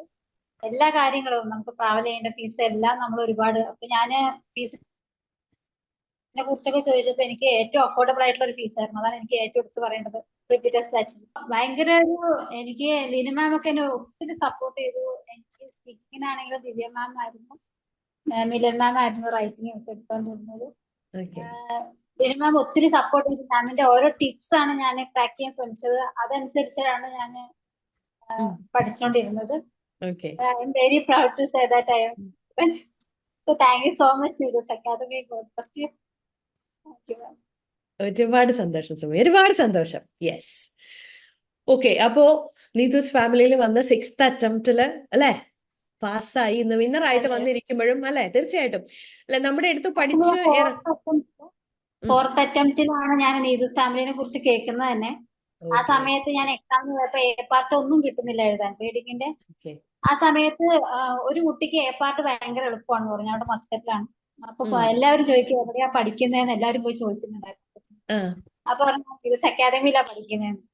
എല്ലാ കാര്യങ്ങളും, നമുക്ക് ട്രാവൽ ചെയ്യേണ്ട ഫീസ് എല്ലാം നമ്മൾ ഒരുപാട്. അപ്പൊ ഞാൻ ഫീസിനെ കുറിച്ചൊക്കെ ചോദിച്ചപ്പോ എനിക്ക് ഏറ്റവും അഫോർഡബിൾ ആയിട്ടുള്ള ഒരു ഫീസ് ആയിരുന്നു. അതാണ് എനിക്ക് ഏറ്റവും എടുത്ത് പറയേണ്ടത്. റിപ്പീറ്റേഴ്സ് ബാച്ച് ഭയങ്കര എനിക്ക് ലീന മാം ഒക്കെ എന്നെ ഒത്തിരി സപ്പോർട്ട് ചെയ്തു. എനിക്ക് സ്പീക്കിങ്ങിനാണെങ്കിലും ദിവ്യ മാം ആയിരുന്നു, മിലൻ മാം ആയിരുന്നു റൈറ്റിംഗ് ഒക്കെ എടുത്തോണ്ടിരുന്നത്. ലീന മാം ഒത്തിരി സപ്പോർട്ട് ചെയ്തു. മാമിന്റെ ഓരോ ടിപ്സ് ആണ് ഞാൻ ക്രാക്ക് ചെയ്യാൻ ശ്രമിച്ചത്. അതനുസരിച്ചാണ് ഞാൻ പഠിച്ചോണ്ടിരുന്നത്. I am very proud to say that I am. So thank you so much, Needus Academy. God bless you. Thank you, ma'am. ഒരുപാട് സന്തോഷം സുമി, ഒരുപാട് സന്തോഷം. Yes, okay. അപ്പോ നീതൂസ് ഫാമിലിയിൽ വന്ന 6th അറ്റംപ്റ്റില് അല്ലെ പാസ്സായി, ഇന്ന് വിന്നർ ആയിട്ട് വന്നിരിക്കുമ്പോഴും അല്ലെ, തീർച്ചയായിട്ടും അല്ലെ നമ്മുടെ അടുത്ത് പഠിച്ച് 4th അറ്റംപ്റ്റിലാണ് ഞാൻ നീതൂസ് ഫാമിലിനെ കുറിച്ച് കേൾക്കുന്നത് തന്നെ. ആ സമയത്ത് ഞാൻ എക്സാമിന് പോയപ്പോ എ പാർട്ട് ഒന്നും കിട്ടുന്നില്ല എഴുതാൻ, റീഡിങ്ങിന്റെ. ആ സമയത്ത് ഒരു കുട്ടിക്ക് എ പാർട്ട് ഭയങ്കര എളുപ്പമാണെന്ന് പറഞ്ഞു, അവിടെ മസ്കറ്റിലാണ്. അപ്പൊ എല്ലാവരും ചോദിക്കും എവിടെയാ പഠിക്കുന്നതെന്ന് എല്ലാവരും പോയി ചോദിക്കുന്നുണ്ടായിരുന്നു. അപ്പൊ പറഞ്ഞു നീതൂസ് അക്കാദമിയിലാണ് പഠിക്കുന്നതെന്ന്.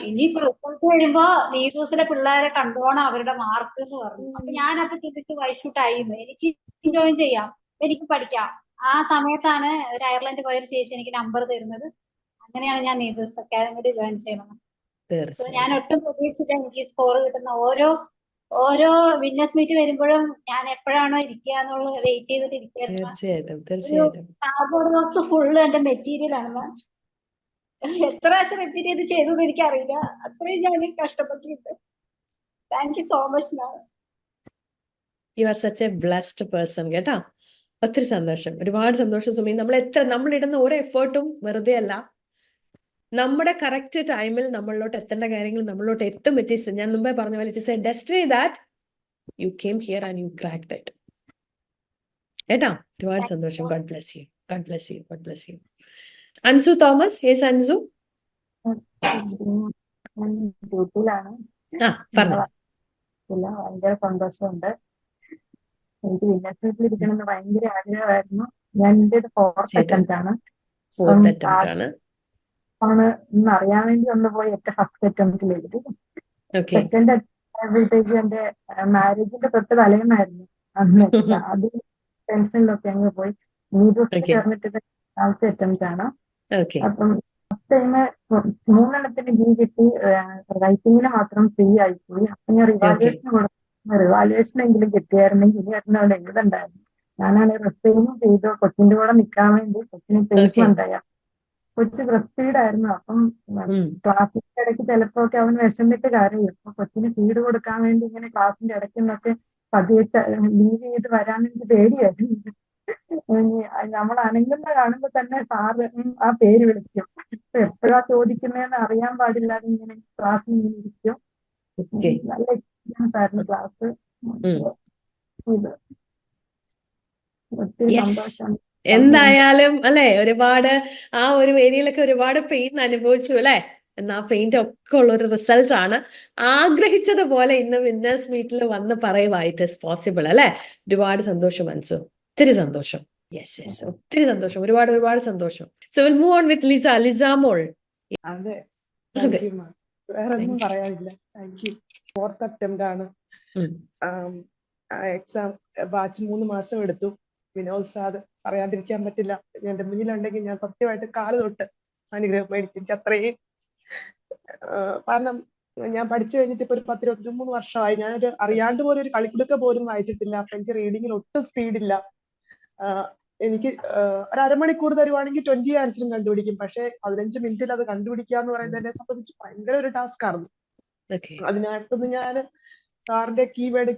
ഇനിയിപ്പോ റിസൾട്ട് വരുമ്പോ നീതൂസിലെ പിള്ളേരെ കണ്ടോണം അവരുടെ മാർക്ക് എന്ന് പറഞ്ഞു. അപ്പൊ ഞാനപ്പോ ചിന്തിച്ച് വൈഷൂട്ടായിരുന്നു, എനിക്ക് ജോയിൻ ചെയ്യാം, എനിക്ക് പഠിക്കാം. ആ സമയത്താണ് ഒരു അയർലൻഡ് പോയൊരു ചേച്ചി എനിക്ക് നമ്പർ തരുന്നത്. അങ്ങനെയാണ് ഞാൻ നീതൂസ് അക്കാദമിയിൽ ജോയിൻ ചെയ്യണം. ഞാൻ ഒട്ടും പ്രതീക്ഷിച്ചില്ല എനിക്ക് ഈ സ്കോർ കിട്ടുന്ന. ഓരോ വിന്നേഴ്സ് മീറ്റ് വരുമ്പോഴും ഞാൻ എപ്പോഴാണോ ഇരിക്കുക എന്നുള്ളത് വെയിറ്റ് ചെയ്തിട്ട് ഇരിക്കുകയായിരുന്നു. കാർഡ്ബോർഡ് ബോക്സ് ഫുള്ള് എന്റെ മെറ്റീരിയൽ ആണ് മാം. എത്ര പ്രാവശ്യം റിപ്പീറ്റ് ചെയ്ത് ചെയ്തത് എനിക്കറിയില്ല, അത്രയും ഞാൻ കഷ്ടപ്പെട്ടിട്ടുണ്ട്. Thank you so much ma'am. You are such a blessed person കേട്ടോ. ഒത്തിരി സന്തോഷം, ഒരുപാട് സന്തോഷം സുമി. നമ്മളിടുന്ന ഓരോ എഫേർട്ടും വെറുതെ അല്ല. നമ്മുടെ കറക്റ്റ് ടൈമിൽ നമ്മളിലോട്ട് എത്തേണ്ട കാര്യങ്ങൾ നമ്മളിലോട്ട് എത്തും. ഞാൻ മുമ്പേ പറഞ്ഞ പോലെ it is a destiny that you came here and you cracked it കേട്ടോ. ഒരുപാട് സന്തോഷം. God bless you, God bless you, God bless you. Ansu Thomas. Yes Ansu. ഡ്യൂട്ടിയിലാണ്. ഭയങ്കര സന്തോഷമുണ്ട്. എനിക്ക് വിന്നേഴ്സിൽ ഇരിക്കണമെന്ന് ഭയങ്കര ആഗ്രഹമായിരുന്നു. ഞാൻ എന്റെ 4th അറ്റംപ്റ്റ് ആണ്. ഇന്ന് അറിയാൻ വേണ്ടി ഒന്ന് പോയി എന്റെ ഫസ്റ്റ് അറ്റംപ്റ്റിൽ എഴുതി. സെക്കൻഡ് ആയപ്പോഴത്തേക്ക് എന്റെ മാരേജിന്റെ തൊട്ട് തലേന്നായിരുന്നു അന്ന്. അത് ടെൻഷനിലൊക്കെ അങ്ങ് പോയി. നീതൂസ് ചേർന്നിട്ട് 4th അറ്റംപ്റ്റ് ആണ്. അപ്പം ഫസ്റ്റ് ടൈം 3 ബി കിട്ടി, റൈറ്റിങ്ങിന് മാത്രം ഫ്രീ ആയിപ്പോയി. അപ്പൊ ഞാൻ റിവാലുവേഷൻ എങ്കിലും കിട്ടിയായിരുന്നെങ്കിൽ ഇനി അവിടെ എഴുതണ്ടായിരുന്നു. ഞാനാണ് റെസ്റ്റൈനും ചെയ്തു. കൊച്ചിന്റെ കൂടെ നിൽക്കാൻ വേണ്ടി കൊച്ചിന് പ്ലേസ്മെന്റ് ആയ കൊച്ചു ബ്രസ്റ്റ് ഫീഡ് ആയിരുന്നു. അപ്പം ക്ലാസ്സിന്റെ ഇടയ്ക്ക് ചിലപ്പോ ഒക്കെ അവൻ വിഷമിട്ട് കരയും. അപ്പൊ കൊച്ചിന് ഫീഡ് കൊടുക്കാൻ വേണ്ടി ഇങ്ങനെ ക്ലാസ്സിന്റെ ഇടയ്ക്ക് നിന്നൊക്കെ പതിയെ ലീവ് ചെയ്ത് വരാൻ എനിക്ക് പേടിയായിരുന്നു. നമ്മൾ അനങ്ങുന്ന കാണുമ്പോ തന്നെ സാറ് ആ പേര് വിളിക്കും. എപ്പോഴാ ചോദിക്കുന്നതെന്ന് അറിയാൻ പാടില്ലാതെ ഇങ്ങനെ ക്ലാസ്സിൽ ഇങ്ങനെ ഇരിക്കും. നല്ല എക്സ്പീരിയൻസ് ആയിരുന്നു ക്ലാസ്. ഇത് ഒത്തിരി സന്തോഷം. എന്തായാലും അല്ലെ, ഒരുപാട് ആ ഒരു ഏരിയയിലൊക്കെ ഒരുപാട് പെയിൻ അനുഭവിച്ചു അല്ലെ. എന്നാ പെയിന്റ് ഒക്കെ ഉള്ള ഒരു റിസൾട്ട് ആണ്. ആഗ്രഹിച്ചതുപോലെ ഇന്ന് വിന്നേഴ്സ് മീറ്റിൽ വന്ന് പറയുവായിട്ട് പോസിബിൾ അല്ലെ. ഒരുപാട് സന്തോഷം മനസ്സു, ഒത്തിരി സന്തോഷം. യെസ്, ഒത്തിരി സന്തോഷം, ഒരുപാട് ഒരുപാട് സന്തോഷം. So will move on with Lisa. Lisa മോൾ. അതെ, വേറെ ഒന്നും പറയാനില്ല. Thank you. 4th അറ്റംപ്റ്റ് ആണ്. എക്സാം ബാച്ച് 3 മാസം എടുത്തു. വിനോദ് സാർ പറയാണ്ടിരിക്കാൻ പറ്റില്ല. എന്റെ മുന്നിലുണ്ടെങ്കിൽ ഞാൻ സത്യമായിട്ട് കാല് തൊട്ട് അനുഗ്രഹം മേടിക്കും. എനിക്ക് അത്രയും കാരണം ഞാൻ പഠിച്ചു കഴിഞ്ഞിട്ട് ഇപ്പൊ ഒരു 10-23 വർഷമായി. ഞാനൊരു അറിയാണ്ട് പോലും ഒരു കളിക്കുടുക്ക പോലും വായിച്ചിട്ടില്ല. അപ്പൊ എനിക്ക് റീഡിങ്ങിൽ ഒട്ടും സ്പീഡില്ല. എനിക്ക് ഒരു അരമണിക്കൂർ തരുവാണെങ്കിൽ 20 ആൻസറും കണ്ടുപിടിക്കും. പക്ഷെ 15 മിനിറ്റിൽ അത് കണ്ടുപിടിക്കുക എന്ന് പറയുന്നത് എന്നെ സംബന്ധിച്ച് ഭയങ്കര ഒരു ടാസ്ക് ആയിരുന്നു. അതിനകത്തുനിന്ന് ഞാൻ സാറിന്റെ കീവേഡ്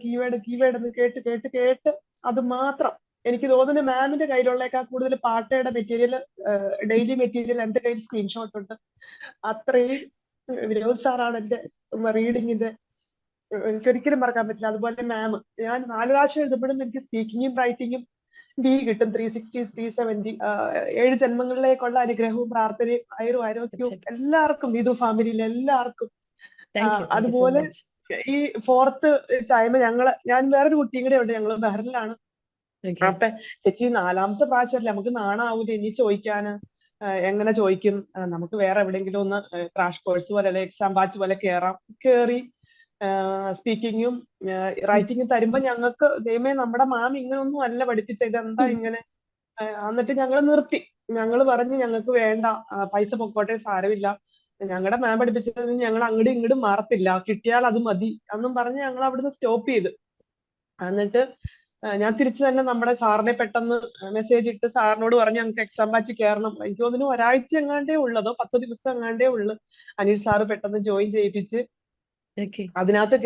എന്ന് കേട്ട് അത് മാത്രം എനിക്ക് തോന്നുന്നു മാമിന്റെ കയ്യിലുള്ളേക്കാൾ കൂടുതൽ പാട്ടയുടെ മെറ്റീരിയൽ, ഡെയിലി മെറ്റീരിയൽ എന്റെ കയ്യിൽ സ്ക്രീൻഷോട്ട് ഉണ്ട്. അത്രയും വിനോദ് സാറാണ് എന്റെ റീഡിങ്ങിന്റെ, എനിക്കൊരിക്കലും മറക്കാൻ പറ്റില്ല. അതുപോലെ മാം, ഞാൻ 4 പ്രാവശ്യം എഴുതുമ്പോഴും എനിക്ക് സ്പീക്കിങ്ങും റൈറ്റിങ്ങും ബി കിട്ടും. 360, 370. 7 ജന്മങ്ങളിലേക്കുള്ള അനുഗ്രഹവും പ്രാർത്ഥനയും ആരോഗ്യവും എല്ലാവർക്കും, നീതു ഫാമിലിയിൽ എല്ലാവർക്കും. അതുപോലെ ഈ 4th ടൈം ഞാൻ വേറൊരു കുട്ടിയും കൂടെ ഉണ്ട്, ഞങ്ങള് ബഹറിലാണ്. അപ്പൊ ചേച്ചി 4ാമത്തെ പ്രാവശ്യമല്ലേ, നമുക്ക് നാണാവൂല ഇനി ചോദിക്കാന്. എങ്ങനെ ചോദിക്കും, നമുക്ക് വേറെ എവിടെയെങ്കിലും ഒന്ന് ക്രാഷ് കോഴ്സ് പോലെ അല്ലെ എക്സാം ബാച്ച് പോലെ കേറി സ്പീക്കിങ്ങും റൈറ്റിങ്ങും തരുമ്പോ ഞങ്ങൾക്ക് ദൈവമേ നമ്മുടെ മാം ഇങ്ങനൊന്നും അല്ല പഠിപ്പിച്ചത്, എന്താ ഇങ്ങനെ. എന്നിട്ട് ഞങ്ങൾ നിർത്തി. ഞങ്ങൾ പറഞ്ഞു ഞങ്ങൾക്ക് വേണ്ട, പൈസ പൊക്കോട്ടെ, സാരമില്ല, ഞങ്ങളുടെ മാം പഠിപ്പിച്ചത് ഞങ്ങൾ അങ്ങോട്ടും ഇങ്ങോട്ടും മാറത്തില്ല, കിട്ടിയാൽ അത് മതി എന്നും പറഞ്ഞ് ഞങ്ങൾ അവിടുന്ന് സ്റ്റോപ്പ് ചെയ്ത്. എന്നിട്ട് ഞാൻ തിരിച്ചു തന്നെ നമ്മുടെ സാറിനെ പെട്ടെന്ന് മെസ്സേജ് ഇട്ട് സാറിനോട് പറഞ്ഞു ഞങ്ങൾക്ക് എക്സാം ബാച്ച് കയറണം. എനിക്ക് തോന്നുന്നു ഒരാഴ്ച എങ്ങാണ്ടേ ഉള്ളതോ 10 ദിവസം എങ്ങാണ്ടേ ഉള്ളു. അനിൽ സാറ് പെട്ടെന്ന് ജോയിൻ ചെയ്യിപ്പിച്ച് അതിനകത്ത്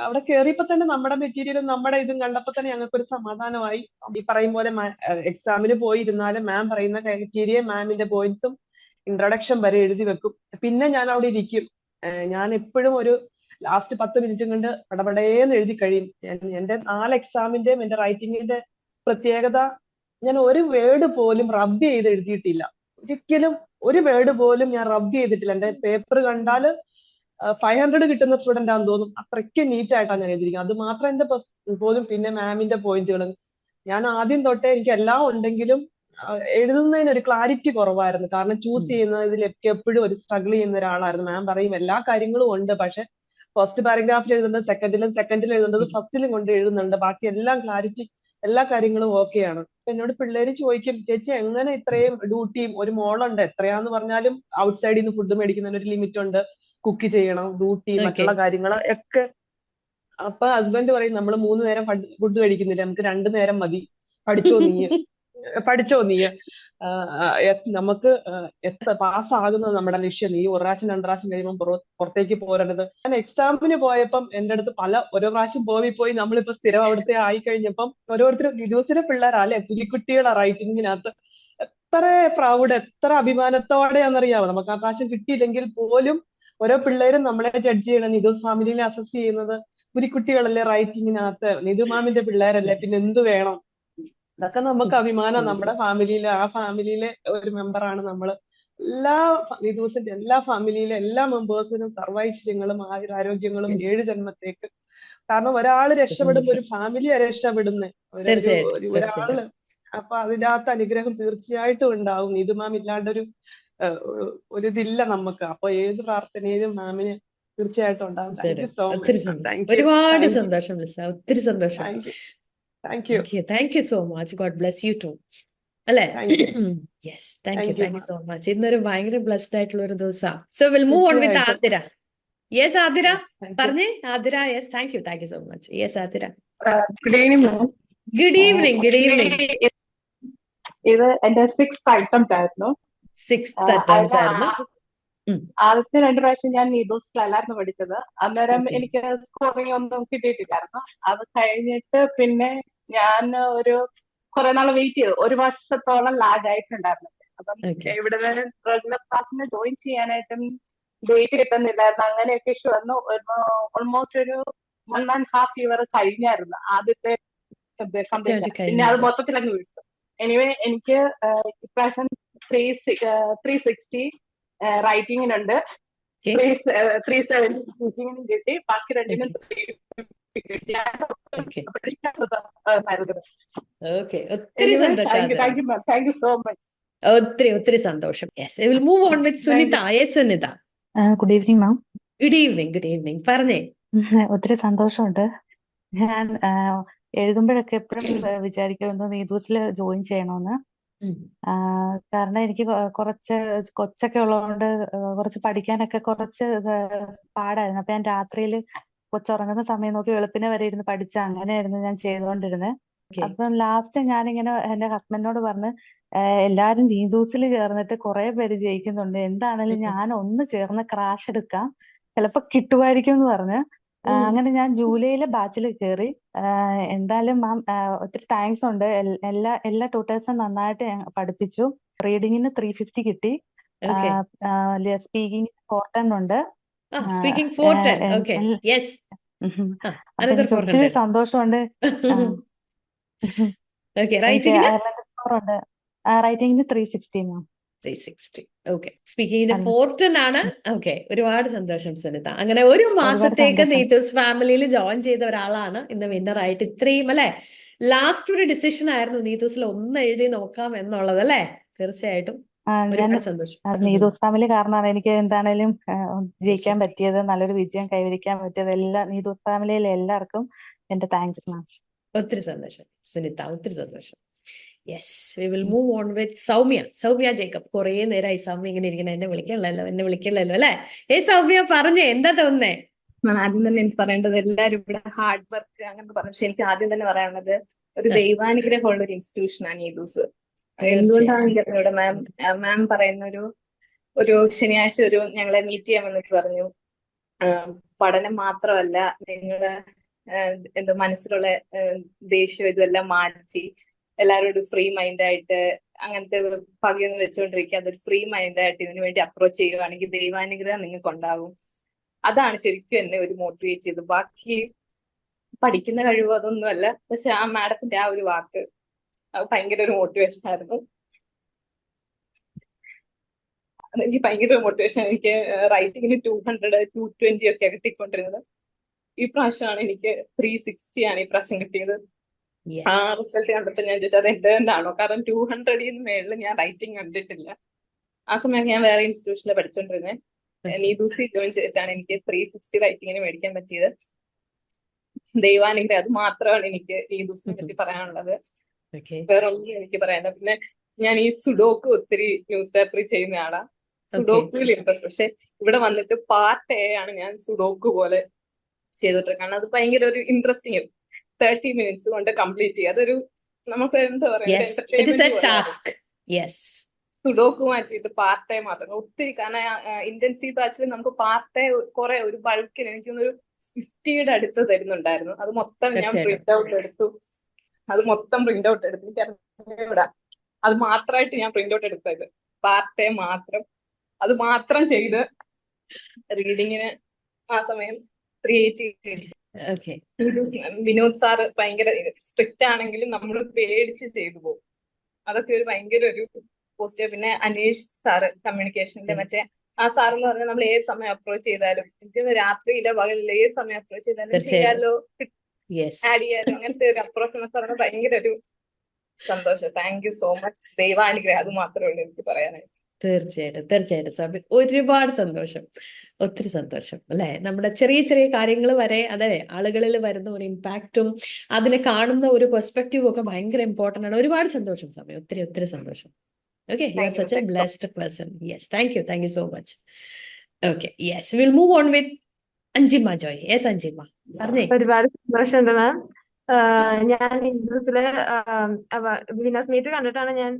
അവിടെ കയറിയപ്പോ തന്നെ നമ്മുടെ മെറ്റീരിയലും നമ്മുടെ ഇതും കണ്ടപ്പോ തന്നെ ഞങ്ങൾക്കൊരു സമാധാനമായി. ഈ പറയും പോലെ എക്സാമിന് പോയിരുന്നാലും മാം പറയുന്ന ക്രൈറ്റീരിയ, മാമിന്റെ പോയിന്റ്സും ഇൻട്രൊഡക്ഷൻ വരെ എഴുതി വെക്കും. പിന്നെ ഞാൻ അവിടെ ഇരിക്കും. ഞാൻ എപ്പോഴും ഒരു ലാസ്റ്റ് 10 മിനിറ്റും കൊണ്ട് പടപടേന്ന് എഴുതി കഴിയും. എന്റെ 4 എക്സാമിന്റെയും എന്റെ റൈറ്റിങ്ങിന്റെ പ്രത്യേകത, ഞാൻ ഒരു വേർഡ് പോലും റബ്ബ് ചെയ്ത് എഴുതിയിട്ടില്ല. ഒരിക്കലും ഒരു വേർഡ് പോലും ഞാൻ റബ്ബ് ചെയ്തിട്ടില്ല. എന്റെ പേപ്പർ കണ്ടാല് 500 കിട്ടുന്ന സ്റ്റുഡന്റ് ആണെന്ന് തോന്നും, അത്രയ്ക്ക് നീറ്റ് ആയിട്ടാണ് ഞാൻ എഴുതിയിരിക്കുന്നത്. അത് മാത്രം എന്റെ പോലും. പിന്നെ മാമിന്റെ പോയിന്റുകൾ ഞാൻ ആദ്യം തൊട്ടേ, എനിക്ക് എല്ലാം ഉണ്ടെങ്കിലും എഴുതുന്നതിന് ഒരു ക്ലാരിറ്റി കുറവായിരുന്നു. കാരണം ചൂസ് ചെയ്യുന്നതിൽ എപ്പോഴും ഒരു സ്ട്രഗിൾ ചെയ്യുന്ന ഒരാളായിരുന്നു. മാം പറയും എല്ലാ കാര്യങ്ങളും ഉണ്ട്, പക്ഷെ ഫസ്റ്റ് പാരഗ്രാഫിൽ എഴുതുന്നത് സെക്കൻഡിൽ എഴുതുന്നത് ഫസ്റ്റിലും കൊണ്ട് എഴുതുന്നുണ്ട്, ബാക്കി എല്ലാം ക്ലാരിറ്റി, എല്ലാ കാര്യങ്ങളും ഓക്കെയാണ്. എന്നോട് പിള്ളേര് ചോദിക്കും, ചേച്ചി എങ്ങനെ ഇത്രയും ഡ്യൂട്ടിയും, ഒരു മോളുണ്ട്, എത്രയാന്ന് പറഞ്ഞാലും ഔട്ട്സൈഡിൽ നിന്ന് ഫുഡ് മേടിക്കുന്നതിന് ഒരു ലിമിറ്റ് ഉണ്ട്, കുക്ക് ചെയ്യണം, ഡ്യൂട്ടി, മറ്റുള്ള കാര്യങ്ങൾ ഒക്കെ. അപ്പൊ ഹസ്ബൻഡ് പറയും, നമ്മൾ 3 നേരം ഫുഡ് കഴിക്കുന്നില്ല, നമുക്ക് 2 നേരം മതി, പഠിച്ചോ നീ നമുക്ക് പാസ്സാകുന്നത് നമ്മുടെ ലക്ഷ്യം, നീ 1 പ്രാവശ്യം 2 പ്രാവശ്യം കഴിയുമ്പോൾ പുറത്തേക്ക് പോരരുത്. ഞാൻ എക്സാമിന് പോയപ്പം എന്റെ അടുത്ത് ഓരോ പ്രാവശ്യം പോയി നമ്മളിപ്പോ സ്ഥിരം അവിടുത്തെ ആയി കഴിഞ്ഞപ്പം ഓരോരുത്തരും ദിവസത്തിലെ പിള്ളേരാ അല്ലെ, പുലിക്കുട്ടികളെ റൈറ്റിങ്ങിനകത്ത് എത്ര പ്രൗഡ്, എത്ര അഭിമാനത്തോടെയാണെന്നറിയാമോ. നമുക്ക് ആ പ്രാവശ്യം കിട്ടിയില്ലെങ്കിൽ പോലും ഓരോ പിള്ളേരും നമ്മളെ ജഡ്ജ് ചെയ്യണം. നിതു ഫാമിലിനെ അസസ് ചെയ്യുന്നത് പുലിക്കുട്ടികളല്ലേ റൈറ്റിങ്ങിനകത്ത്, നിതു മാമിന്റെ പിള്ളേരല്ലേ, പിന്നെ എന്ത് വേണം. ഇതൊക്കെ നമുക്ക് അഭിമാനം. നമ്മുടെ ഫാമിലിയിലെ, ആ ഫാമിലിയിലെ ഒരു മെമ്പറാണ് നമ്മള്. നിതൂസിന്റെ എല്ലാ ഫാമിലിയിലെ എല്ലാ മെമ്പേഴ്സിനും സർവൈശ്വര്യങ്ങളും ആരോഗ്യങ്ങളും 7 ജന്മത്തേക്ക്. കാരണം ഒരാള് രക്ഷപ്പെടുമ്പോ ഒരു ഫാമിലിയാ രക്ഷപ്പെടുന്നേ, ഒരാള്. അപ്പൊ അതിനകത്ത് അനുഗ്രഹം തീർച്ചയായിട്ടും ഉണ്ടാവും. നിതു മാം ഇല്ലാണ്ടൊരു ഇതില്ല നമുക്ക്. അപ്പൊ ഏത് പ്രാർത്ഥനയിലും മാമിന് തീർച്ചയായിട്ടും ഉണ്ടാവും. Thank you so much. ഒരുപാട് സന്തോഷം ലിസ, ഒത്തിരി സന്തോഷം. Thank you so much. God bless you too. അല്ലേ? Yes, thank you so much. ഇന്നൊരു ഭയങ്കര ബ്ലെസ്ഡ് ആയിട്ടുള്ള ഒരു ദിവസം. So we'll move on with Athira. Yes, Athira പറഞ്ഞേ. Athira, yes, thank you so much. Yes, Athira. Good evening, ma'am. Good evening. ഇത് എന്റെ 6th attempt ആയിരുന്നു. 6th attempt ആയിരുന്നു. ആദ്യത്തെ 2 പ്രാവശ്യം ഞാൻ നീതൂസിലല്ലായിരുന്നു പഠിച്ചത്. അന്നേരം എനിക്ക് സ്കോറിംഗ് ഒന്നും കിട്ടിയിട്ടില്ലായിരുന്നു. അത് കഴിഞ്ഞിട്ട് പിന്നെ ഞാൻ ഒരു കുറെ നാൾ വെയിറ്റ് ചെയ്തു. 1 വർഷത്തോളം ലാഗ് ആയിട്ടുണ്ടായിരുന്നു. അപ്പം ഇവിടെ റെഗുലർ ക്ലാസ്സിന് ജോയിൻ ചെയ്യാനായിട്ടും ഡേറ്റ് കിട്ടുന്നില്ലായിരുന്നു. അങ്ങനെയൊക്കെ ഇഷ്യൂ വന്നു. ഓൾമോസ്റ്റ് ഒരു 1.5 ഇയർ കഴിഞ്ഞായിരുന്നു ആദ്യത്തെ കംപ്ലീഷൻ. പിന്നെ അത് മൊത്തത്തിൽ അങ്ങ് വിട്ടു. എനിവേ എനിക്ക് ഇപ്രാവശ്യം 360 റൈറ്റിങ്ങിനുണ്ട്, 370 ടീച്ചിങ്ങിനും കിട്ടി. ബാക്കി രണ്ടിനും 350 കിട്ടി. ഒത്തിരി സന്തോഷം. Thank you so much. ഒത്തിരി സന്തോഷം. Yes, I will move on with Sunita. Yes Sunita. Good evening ma'am. Good evening. പറഞ്ഞേ. ഒത്തിരി സന്തോഷമുണ്ട്. ഞാൻ എഴുതുമ്പോഴൊക്കെ എപ്പോഴും വിചാരിക്കുമെന്ന് നീതൂസിൽ ജോയിൻ ചെയ്യണമെന്ന്. കാരണം എനിക്ക് കുറച്ച് കൊച്ചൊക്കെ ഉള്ളതുകൊണ്ട് കുറച്ച് പഠിക്കാനൊക്കെ കുറച്ച് പാടായിരുന്നു. അപ്പൊ ഞാൻ രാത്രിയിൽ കൊച്ചുറങ്ങുന്ന സമയം നോക്കി വെളുപ്പിനെ വരെ ഇരുന്ന് പഠിച്ച അങ്ങനെയായിരുന്നു ഞാൻ ചെയ്തുകൊണ്ടിരുന്നത്. അപ്പം ലാസ്റ്റ് ഞാനിങ്ങനെ എന്റെ ഹസ്ബൻഡിനോട് പറഞ്ഞ് എല്ലാരും നീതൂസിൽ ചേർന്നിട്ട് കുറെ പേര് ജയിക്കുന്നുണ്ട്, എന്താണേലും ഞാൻ ഒന്ന് ചേർന്ന് ക്രാഷ് എടുക്കാം, ചിലപ്പോ കിട്ടുമായിരിക്കും എന്ന് പറഞ്ഞ് അങ്ങനെ ഞാൻ ജൂലൈയിലെ ബാച്ചിൽ കയറി. എന്തായാലും മാം ഒത്തിരി താങ്ക്സ് ഉണ്ട്. എല്ലാ ട്യൂട്ടേഴ്സും നന്നായിട്ട് പഠിപ്പിച്ചു. റീഡിങ്ങിന് 350 കിട്ടി, സ്പീക്കിംഗ് 410 ഉണ്ട്. അപ്പൊ എനിക്ക് ഒത്തിരി സന്തോഷമുണ്ട്. റൈറ്റിംഗിന് 360 മാം. 360. ഓക്കെ, സ്പീക്കിങ്ങിന് 410 ആണ്. ഓക്കെ, ഒരുപാട് സന്തോഷം സുനിത. അങ്ങനെ ഒരു മാസത്തേക്ക് നീതൂസ് ഫാമിലിയിൽ ജോയിൻ ചെയ്ത ഒരാളാണ് ഇന്ന് വിന്നറായിട്ട്. ഇത്രയും അല്ലെ, ലാസ്റ്റ് ഒരു ഡിസിഷൻ ആയിരുന്നു നീതൂസിൽ ഒന്ന് എഴുതി നോക്കാം എന്നുള്ളത് അല്ലെ. തീർച്ചയായിട്ടും ഒരുപാട് സന്തോഷം. നീതൂസ് ഫാമിലി കാരണമാണ് എനിക്ക് എന്താണേലും ജയിക്കാൻ പറ്റിയത്, നല്ലൊരു വിജയം കൈവരിക്കാൻ പറ്റിയത്. നീതൂസ് ഫാമിലിയിലെ എല്ലാവർക്കും എന്റെ താങ്ക്സ് മാം. ഒത്തിരി സന്തോഷം സുനിത, ഒത്തിരി സന്തോഷം. Yes, we will move on with Soumya Jacob. കുറെ നേരമായി സൗമ്യ ഇങ്ങനെ ഇരിക്കണം, എന്നെ വിളിക്കണല്ലോ അല്ലെ. സൗമ്യ പറഞ്ഞേ, എന്താ തോന്നുന്നേ? ആദ്യം തന്നെ എനിക്ക് പറയേണ്ടത്, എല്ലാവരും ഇവിടെ ഹാർഡ് വർക്ക് അങ്ങനെ പറഞ്ഞു. പക്ഷെ എനിക്ക് ആദ്യം തന്നെ പറയാനുള്ളത്, ഒരു ദൈവാനുഗ്രഹമുള്ള ഒരു ഇൻസ്റ്റിറ്റ്യൂഷനാണ് നീതൂസ്. എന്തുകൊണ്ടാണ് ഇവിടെ മാം പറയുന്ന ഒരു ശനിയാഴ്ച ഞങ്ങളെ മീറ്റ് ചെയ്യാമെന്നൊക്കെ പറഞ്ഞു. പഠനം മാത്രമല്ല, നിങ്ങളുടെ മനസ്സിലുള്ള ദേഷ്യം ഇതെല്ലാം മാറ്റി എല്ലാവരോടും ഫ്രീ മൈൻഡായിട്ട്, അങ്ങനത്തെ പകയൊന്നും വെച്ചുകൊണ്ടിരിക്കുക, അതൊരു ഫ്രീ മൈൻഡായിട്ട് ഇതിനു വേണ്ടി അപ്രോച്ച് ചെയ്യുവാണെങ്കിൽ ദൈവാനുഗ്രഹം നിങ്ങൾക്ക് ഉണ്ടാവും. അതാണ് ശരിക്കും എന്നെ ഒരു മോട്ടിവേറ്റ് ചെയ്തത്. ബാക്കി പഠിക്കുന്ന കഴിവ് അതൊന്നുമല്ല, പക്ഷെ ആ മാഡത്തിന്റെ ആ ഒരു വാക്ക് ഭയങ്കര ഒരു മോട്ടിവേഷൻ ആയിരുന്നു. അതെനിക്ക് ഭയങ്കര മോട്ടിവേഷൻ. എനിക്ക് റൈറ്റിങ്ങിന് 200, 220 ഒക്കെ കിട്ടിക്കൊണ്ടിരുന്നത്. ഈ പ്രാവശ്യമാണ് എനിക്ക് 360 ആണ് ഈ പ്രാവശ്യം കിട്ടിയത്. ആ റിസൾട്ട് കണ്ടപ്പോൾ ഞാൻ ചോദിച്ചത് അത് എന്റെ തന്നെയാണോ? കാരണം 200 മേളിൽ ഞാൻ റൈറ്റിംഗ് കണ്ടിട്ടില്ല. ആ സമയം ഞാൻ വേറെ ഇൻസ്റ്റിറ്റ്യൂഷനിൽ പഠിച്ചോണ്ടിരുന്നത്. നീതൂസി ജോയിൻ ചെയ്തിട്ടാണ് എനിക്ക് 360 റൈറ്റിങ്ങിന് മേടിക്കാൻ പറ്റിയത്. ദൈവാനുഗ്രഹം, അത് മാത്രമാണ് എനിക്ക് നീതൂസിനെ പറ്റി പറയാനുള്ളത്. വേറെ ഒന്നും എനിക്ക് പറയാനില്ല. പിന്നെ ഞാൻ ഈ സുഡോക്ക് ഒത്തിരി ന്യൂസ് പേപ്പറിൽ ചെയ്യുന്ന ആളാ. സുഡോക്കുവിൽ ഇൻട്രസ്റ്റ്. പക്ഷെ ഇവിടെ വന്നിട്ട് പാർട്ട് എ ആണ് ഞാൻ സുഡോക്ക് പോലെ ചെയ്തോണ്ടിരിക്കുന്നത്. അത് ഭയങ്കര ഒരു ഇൻട്രസ്റ്റിംഗ്. 30 minutes കൊണ്ട് കംപ്ലീറ്റ് ചെയ്യുക. അതൊരു നമുക്ക് എന്താ പറയുക, സുഡോക്ക് മാറ്റിയിട്ട് പാർട്ട് ടൈം മാത്രം ഒത്തിരി. കാരണം ഇന്റൻസീവ് ബാച്ചിൽ നമുക്ക് പാർട്ട് ടൈം കുറെ ഒരു ബൾക്കിന് എനിക്കൊന്നൊരു 50യുടെ അടുത്ത് തരുന്നുണ്ടായിരുന്നു. അത് മൊത്തം ഞാൻ പ്രിന്റ് ഔട്ട് എടുത്തു. എനിക്കറിഞ്ഞൂടാ, അത് മാത്രമായിട്ട് ഞാൻ പ്രിന്റ് ഔട്ട് എടുത്തത്. പാർട്ട് ടൈം മാത്രം, അത് മാത്രം ചെയ്ത് റീഡിങ്ങിന് ആ സമയം 380. വിനോദ് സാറ് ഭയങ്കര സ്ട്രിക്റ്റ് ആണെങ്കിലും നമ്മൾ പേടിച്ച് ചെയ്തു പോകും. അതൊക്കെ ഒരു ഭയങ്കര ഒരു പോസിറ്റീവ്. പിന്നെ അനീഷ് സാറ് കമ്മ്യൂണിക്കേഷനിലെ ആ സാർ എന്ന് പറഞ്ഞാൽ നമ്മൾ ഏത് സമയം അപ്രോച്ച് ചെയ്താലും, എനിക്ക് രാത്രിയിലെ പകലിൽ ഏത് സമയം അപ്രോച്ച് ചെയ്താലും ചെയ്യാലോ, ആഡ് ചെയ്യാലോ, അങ്ങനത്തെ ഒരു അപ്രോച്ച് പറഞ്ഞാൽ ഭയങ്കര ഒരു സന്തോഷം. Thank you so much. ദൈവാനുഗ്രഹം, അത് മാത്രമേ ഉള്ളൂ എനിക്ക് പറയാനായിട്ട്. തീർച്ചയായിട്ടും സ്വാമി, ഒരുപാട് സന്തോഷം, ഒത്തിരി സന്തോഷം അല്ലെ. നമ്മുടെ ചെറിയ ചെറിയ കാര്യങ്ങൾ വരെ അതെ ആളുകളിൽ വരുന്ന ഒരു ഇമ്പാക്റ്റും അതിനെ കാണുന്ന ഒരു പെർസ്പെക്റ്റീവും ഒക്കെ ഭയങ്കര ഇമ്പോർട്ടന്റ് ആണ്. ഒരുപാട് സന്തോഷം സ്വാമി, ഒത്തിരി സന്തോഷം. Okay, you are such a blessed person. Yes, thank you so much. Okay, yes, we'll move on with Anjima Joy. Yes, Anjima, പറഞ്ഞേ. ഒരുപാട് സന്തോഷമുണ്ട് മാം. ഞാൻ ഇൻഡ്രസിലെ വിനസ് മീറ്റ് കണ്ടിട്ടാണ് ഞാൻ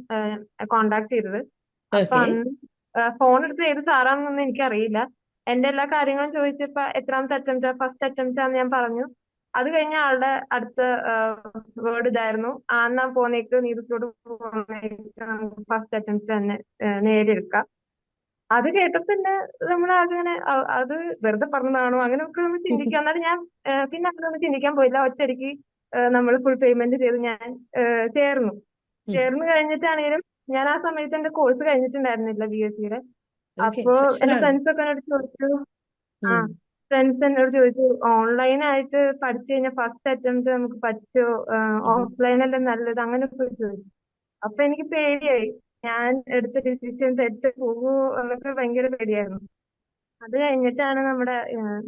കോണ്ടാക്ട് ചെയ്തത്. അപ്പൊ അന്ന് ഫോൺ എടുത്ത് ഏത് സാറാണെന്നൊന്നും എനിക്കറിയില്ല. എന്റെ എല്ലാ കാര്യങ്ങളും ചോദിച്ചപ്പോ എത്രാമത്തെ അറ്റംപ്റ്റാ, ഫസ്റ്റ് അറ്റംപ്റ്റ് ആണെന്ന് ഞാൻ പറഞ്ഞു. അത് കഴിഞ്ഞ ആളുടെ അടുത്ത വേർഡ് ഇതായിരുന്നു, എന്നാ പോന്നേക്ക് നീതൂസിലോട്ട് പോന്നേക്ക് ഫസ്റ്റ് അറ്റംപ്റ്റ് തന്നെ നേടിയെടുക്കാം. അത് കേട്ടപ്പോ പിന്നെ നമ്മളങ്ങനെ അത് വെറുതെ പറഞ്ഞതാണോ അങ്ങനെയൊക്കെ നമ്മൾ ചിന്തിക്കുക. എന്നാലും ഞാൻ പിന്നെ അങ്ങനെയൊന്നും ചിന്തിക്കാൻ പോയില്ല. ഒറ്റയടിക്ക് നമ്മൾ ഫുൾ പേയ്മെന്റ് ചെയ്ത് ഞാൻ ചേർന്നു. ചേർന്ന് കഴിഞ്ഞിട്ടാണെങ്കിലും ഞാൻ ആ സമയത്ത് എന്റെ കോഴ്സ് കഴിഞ്ഞിട്ടുണ്ടായിരുന്നില്ല BSc-യുടെ. അപ്പോ എന്റെ ഫ്രണ്ട്സ് ഒക്കെ എന്നോട് ചോദിച്ചു, ഫ്രണ്ട്സ് എന്നോട് ചോദിച്ചു, ഓൺലൈനായിട്ട് പഠിച്ചു കഴിഞ്ഞാൽ ഫസ്റ്റ് അറ്റംപ്റ്റ് നമുക്ക് പറ്റുമോ, ഓഫ്ലൈനല്ലേ നല്ലത്, അങ്ങനെയൊക്കെ ചോദിച്ചു. അപ്പൊ എനിക്ക് പേടിയായി. ഞാൻ എടുത്ത ഡിസിഷൻ തെറ്റ് പോകുമോ എന്നൊക്കെ ഭയങ്കര പേടിയായിരുന്നു. അത് കഴിഞ്ഞിട്ടാണ് നമ്മുടെ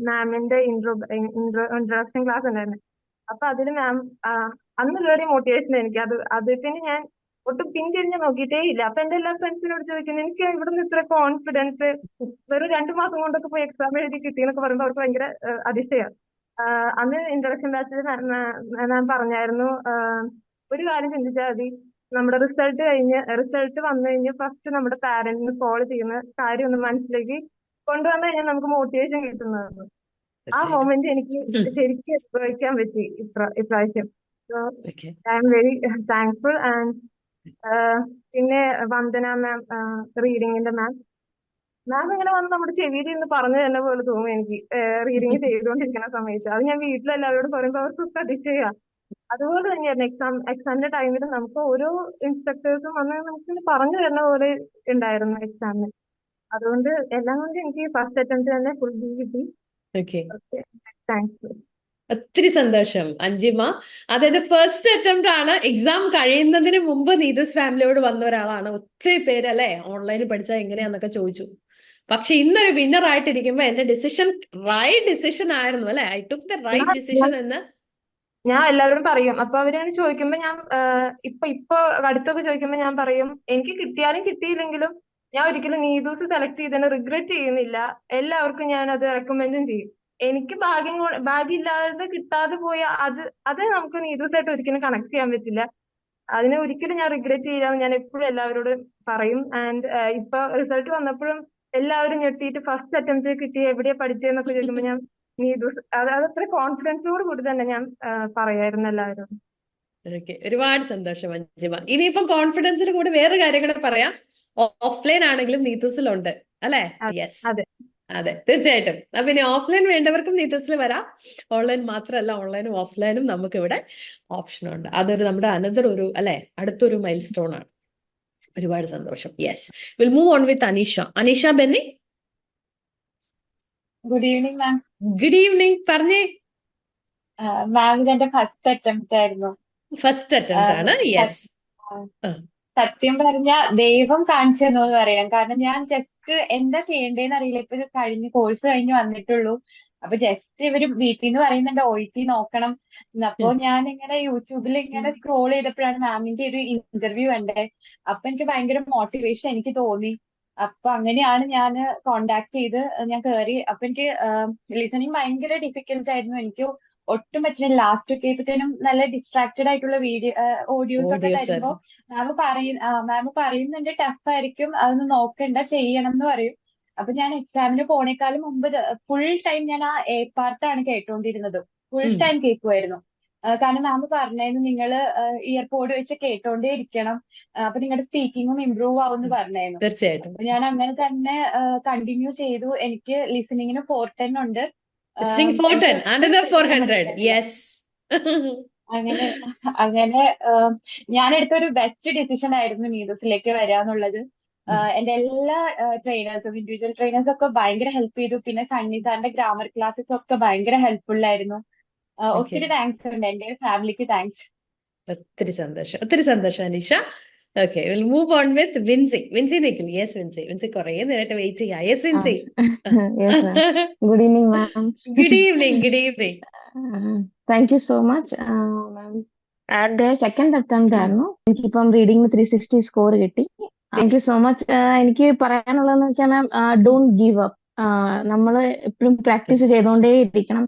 മാമിന്റെ ഇൻട്രൊഡക്ഷൻ ക്ലാസ് ഉണ്ടായിരുന്നത്. അപ്പൊ അതിൽ മാം അന്നുള്ളൊരു മോട്ടിവേഷൻ എനിക്ക് അത് പിന്നെ ഞാൻ ഒട്ടും പിന്തിരിഞ്ഞ് നോക്കിയിട്ടേ ഇല്ല. അപ്പൊ എന്റെ എല്ലാ ഫ്രണ്ട്സിനോട് ചോദിക്കുന്നു, എനിക്ക് ഇവിടുന്ന് ഇത്ര കോൺഫിഡൻസ് വെറും 2 മാസം കൊണ്ടൊക്കെ പോയി എക്സാം എഴുതി കിട്ടിയെന്നൊക്കെ പറയുമ്പോൾ അവർക്ക് ഭയങ്കര അതിശയമാണ്. അന്ന് ഇൻട്രൊഡക്ഷൻ ക്ലാസ്സിൽ ഞാൻ പറഞ്ഞായിരുന്നു, ഒരു കാര്യം ചിന്തിച്ചാൽ മതി, നമ്മുടെ റിസൾട്ട് വന്നു കഴിഞ്ഞ് ഫസ്റ്റ് നമ്മുടെ പാരന്റിന് കോൾ ചെയ്യുന്ന കാര്യം ഒന്ന് മനസ്സിലേക്ക് കൊണ്ടുവന്നു കഴിഞ്ഞാൽ നമുക്ക് മോട്ടിവേഷൻ കിട്ടുന്നതാണ്. ആ മൊമെന്റ് എനിക്ക് ശരിക്കും അനുഭവിക്കാൻ പറ്റി ഇപ്രാവശ്യം. So I am very thankful. And പിന്നെ വന്ദന മാം, റീഡിങ്ങിന്റെ മാം ഇങ്ങനെ വന്ന് നമ്മുടെ ചെവിയിൽ നിന്ന് പറഞ്ഞു തന്നെ പോലെ തോന്നും എനിക്ക് റീഡിങ് ചെയ്തുകൊണ്ടിരിക്കുന്ന സമയത്ത്. അത് ഞാൻ വീട്ടിലെല്ലാവരോടും പറയുമ്പോൾ അവർക്ക് അതിശയ. അതുപോലെ തന്നെയായിരുന്നു എക്സാമിന്റെ ടൈമിൽ നമുക്ക് ഓരോ ഇൻസ്ട്രക്ടേഴ്സും വന്ന് നമുക്ക് പറഞ്ഞു തരുന്ന പോലെ ഉണ്ടായിരുന്നു എക്സാമിന്. അതുകൊണ്ട് എല്ലാം കൊണ്ട് എനിക്ക് ഫസ്റ്റ് അറ്റംപ്റ്റ് തന്നെ ഫുൾ ബി കിട്ടി. താങ്ക്സ്. ഒത്തിരി സന്തോഷം അഞ്ജിമ. അതായത് ഫസ്റ്റ് അറ്റംപ്റ്റ് ആണ്, എക്സാം കഴിയുന്നതിന് മുമ്പ് നീതൂസ് ഫാമിലിയോട് വന്ന ഒരാളാണ്. ഒത്തിരി പേര് അല്ലെ ഓൺലൈനിൽ പഠിച്ചാൽ എങ്ങനെയാന്നൊക്കെ ചോദിച്ചു. പക്ഷെ ഇന്നൊരു വിന്നർ ആയിട്ടിരിക്കുമ്പോ എന്റെ ഡിസിഷൻ റൈറ്റ് ഡിസിഷൻ ആയിരുന്നു അല്ലെ, I took the right decision എന്ന് ഞാൻ എല്ലാവരോടും പറയും. അപ്പൊ അവരാണ് ചോദിക്കുമ്പോ ഞാൻ ഇപ്പൊ അടുത്തൊക്കെ ചോദിക്കുമ്പോ ഞാൻ പറയും, എനിക്ക് കിട്ടിയാലും കിട്ടിയില്ലെങ്കിലും ഞാൻ ഒരിക്കലും നീതൂസ് സെലക്ട് ചെയ്തതിന് റിഗ്രറ്റ് ചെയ്യുന്നില്ല. എല്ലാവർക്കും ഞാൻ അത് റെക്കമെൻഡും ചെയ്യും. എനിക്ക് ഭാഗ്യമില്ലാതെ കിട്ടാതെ പോയ അത് നമുക്ക് നീതൂസായിട്ട് ഒരിക്കലും കണക്ട് ചെയ്യാൻ പറ്റില്ല. അതിനെ ഒരിക്കലും ഞാൻ റിഗ്രറ്റ് ചെയ്യില്ല. ഞാൻ എപ്പോഴും എല്ലാവരോടും പറയും. ആൻഡ് ഇപ്പൊ റിസൾട്ട് വന്നപ്പോഴും എല്ലാവരും ഞെട്ടിയിട്ട് ഫസ്റ്റ് അറ്റംപ്റ്റ് കിട്ടി എവിടെയാ പഠിച്ചതെന്നൊക്കെ ചോദിക്കുമ്പോൾ ഞാൻ നീതൂസ് അതത്ര കോൺഫിഡൻസോട് കൂടി തന്നെ ഞാൻ പറയായിരുന്നു എല്ലാവരും. ഒരുപാട് സന്തോഷം അഞ്ജിമ. ഇനിയിപ്പം കോൺഫിഡൻസിന് കൂടി വേറെ കാര്യം കൂടെ പറയാം. ഓഫ്ലൈൻ ആണെങ്കിലും നീതൂസിലുണ്ട് അല്ലെ? യെസ്, അതെ തീർച്ചയായിട്ടും. അപ്പൊ ഇനി ഓഫ്ലൈൻ വേണ്ടവർക്കും നീതൂസിൽ വരാം. ഓൺലൈൻ മാത്രമല്ല, ഓൺലൈനും ഓഫ്ലൈനും നമുക്ക് ഇവിടെ ഓപ്ഷൻ ഉണ്ട്. അതൊരു നമ്മുടെ അടുത്തൊരു മൈൽ സ്റ്റോൺ ആണ്. ഒരുപാട് സന്തോഷം. Yes, will move on with Aneesha Benny. Good evening ma'am. Good evening. പറഞ്ഞേ മാം. ഇതെന്റെ ഫസ്റ്റ് അറ്റംപ്റ്റ് ആയിരുന്നു. ഫസ്റ്റ് അറ്റംപ്റ്റ് ആണ്. യെസ്. സത്യം പറഞ്ഞ ദൈവം കാണിച്ചു തന്നു എന്ന് പറയാം. കാരണം ഞാൻ ജസ്റ്റ് എന്താ ചെയ്യേണ്ടതെന്ന് അറിയില്ല. ഇപ്പൊ കോഴ്സ് കഴിഞ്ഞ് വന്നിട്ടുള്ളൂ. അപ്പൊ ജസ്റ്റ് ഇവര് വീട്ടിൽ നിന്ന് പറയുന്നുണ്ട് OET നോക്കണം. അപ്പൊ ഞാൻ ഇങ്ങനെ യൂട്യൂബിൽ ഇങ്ങനെ സ്ക്രോൾ ചെയ്തപ്പോഴാണ് മാമിന്റെ ഒരു ഇന്റർവ്യൂ കണ്ടത്. അപ്പൊ എനിക്ക് ഭയങ്കര മോട്ടിവേഷൻ എനിക്ക് തോന്നി. അപ്പൊ അങ്ങനെയാണ് ഞാൻ കോണ്ടാക്ട് ചെയ്ത് ഞാൻ കയറി. അപ്പൊ എനിക്ക് ലിസണിങ് ഭയങ്കര ഡിഫിക്കൽട്ട് ആയിരുന്നു. എനിക്ക് ഒട്ടും പറ്റില്ല. ലാസ്റ്റ് ഒക്കെ ആയപ്പോഴത്തേനും നല്ല ഡിസ്ട്രാക്റ്റഡ് ആയിട്ടുള്ള ഓഡിയോസ് ഒക്കെ തരുമ്പോ മാം പറയുന്നുണ്ട് ടഫ് ആയിരിക്കും, അതൊന്നും നോക്കണ്ട, ചെയ്യണം എന്ന് പറയും. അപ്പൊ ഞാൻ എക്സാമിന് പോണേക്കാളും മുമ്പ് ഫുൾ ടൈം ഞാൻ ആ എ പാർട്ടാണ് കേട്ടോണ്ടിരുന്നത്. Full time കേൾക്കുമായിരുന്നു. കാരണം മാം പറഞ്ഞായിരുന്നു നിങ്ങള് ഇയർപോഡ് വെച്ച് കേട്ടോണ്ടേ ഇരിക്കണം, അപ്പൊ നിങ്ങളുടെ സ്പീക്കിങ്ങും ഇമ്പ്രൂവ് ആവുമെന്ന് പറഞ്ഞായിരുന്നു. തീർച്ചയായിട്ടും. അപ്പൊ ഞാൻ അങ്ങനെ തന്നെ കണ്ടിന്യൂ ചെയ്തു. എനിക്ക് ലിസണിങ്ങിന് 410 ഉണ്ട്. അങ്ങനെ ഞാൻ എടുത്തൊരു ബെസ്റ്റ് ഡിസിഷൻ ആയിരുന്നു നീതൂസിലേക്ക് വരാന്നുള്ളത്. എന്റെ എല്ലാ ട്രെയിനേഴ്സും, ഇൻഡിവിജ്വൽ ട്രെയിനേഴ്സും ഒക്കെ ഭയങ്കര ഹെൽപ്പ് ചെയ്തു. പിന്നെ സണ്ണി സാറിന്റെ ഗ്രാമർ ക്ലാസ്സസ് ഒക്കെ ഭയങ്കര ഹെൽപ്ഫുൾ ആയിരുന്നു. ഒത്തിരി താങ്ക്സ് ഉണ്ട്. എന്റെ ഫാമിലിക്ക് താങ്ക്സ്. ഒത്തിരി സന്തോഷം Aneesha. Okay, we'll move on with Vincy. Vincy Nikhil. Yes, Vincy. Vincy കുറേ നേരമായിട്ട് വെയിറ്റ് ചെയ്യാം. Yes, Vincy. Yes, ma'am. Good evening, ma'am. Good evening. Thank you so much, ma'am. എൻ്റെ സെക്കൻഡ് അറ്റംപ്റ്റ് ആയിരുന്നു. എനിക്കിപ്പം റീഡിംഗ് 360 സ്കോർ കിട്ടി. Thank you so much. എനിക്ക് പറയാനുള്ളതെന്ന് വെച്ചാൽ മാം, ഡോണ്ട് ഗീവ് അപ്പ്. നമ്മൾ എപ്പോഴും പ്രാക്ടീസ് ചെയ്തുകൊണ്ടേ ഇരിക്കണം.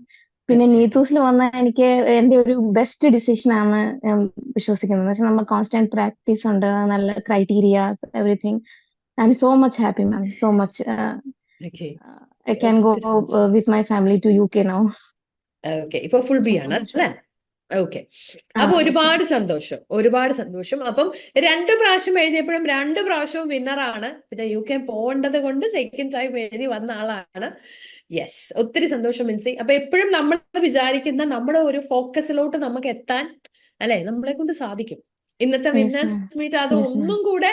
പിന്നെ നീതൂസിൽ വന്ന എനിക്ക് എന്റെ ഒരു ബെസ്റ്റ് ഡിസിഷൻ ആണ് ഞാൻ വിശ്വസിക്കുന്നത്. വെച്ചാൽ നമ്മൾ കോൺസ്റ്റന്റ് പ്രാക്ടീസ് ഉണ്ട്, നല്ല criterias, everything. I am so much happy ma'am, so much. I can go with my family to UK now. Okay, ഇപ്പൊ ഫുൾ ബി ആണ് അല്ലേ? ഓക്കെ, അപ്പൊ ഒരുപാട് സന്തോഷം. അപ്പം 2 പ്രാവശ്യം എഴുതിയപ്പോഴും 2 പ്രാവശ്യവും വിന്നറാണ്. പിന്നെ UK പോകേണ്ടത് കൊണ്ട് സെക്കൻഡ് ടൈം എഴുതി വന്ന ആളാണ്. യെസ്, ഒത്തിരി സന്തോഷം മിൻസി. അപ്പൊ എപ്പോഴും നമ്മൾ വിചാരിക്കുന്ന നമ്മുടെ ഒരു ഫോക്കസിലോട്ട് നമുക്ക് എത്താൻ അല്ലെ നമ്മളെ കൊണ്ട് സാധിക്കും. ഇന്നത്തെ വിന്നേഴ്സ് മീറ്റ് അത് ഒന്നും കൂടെ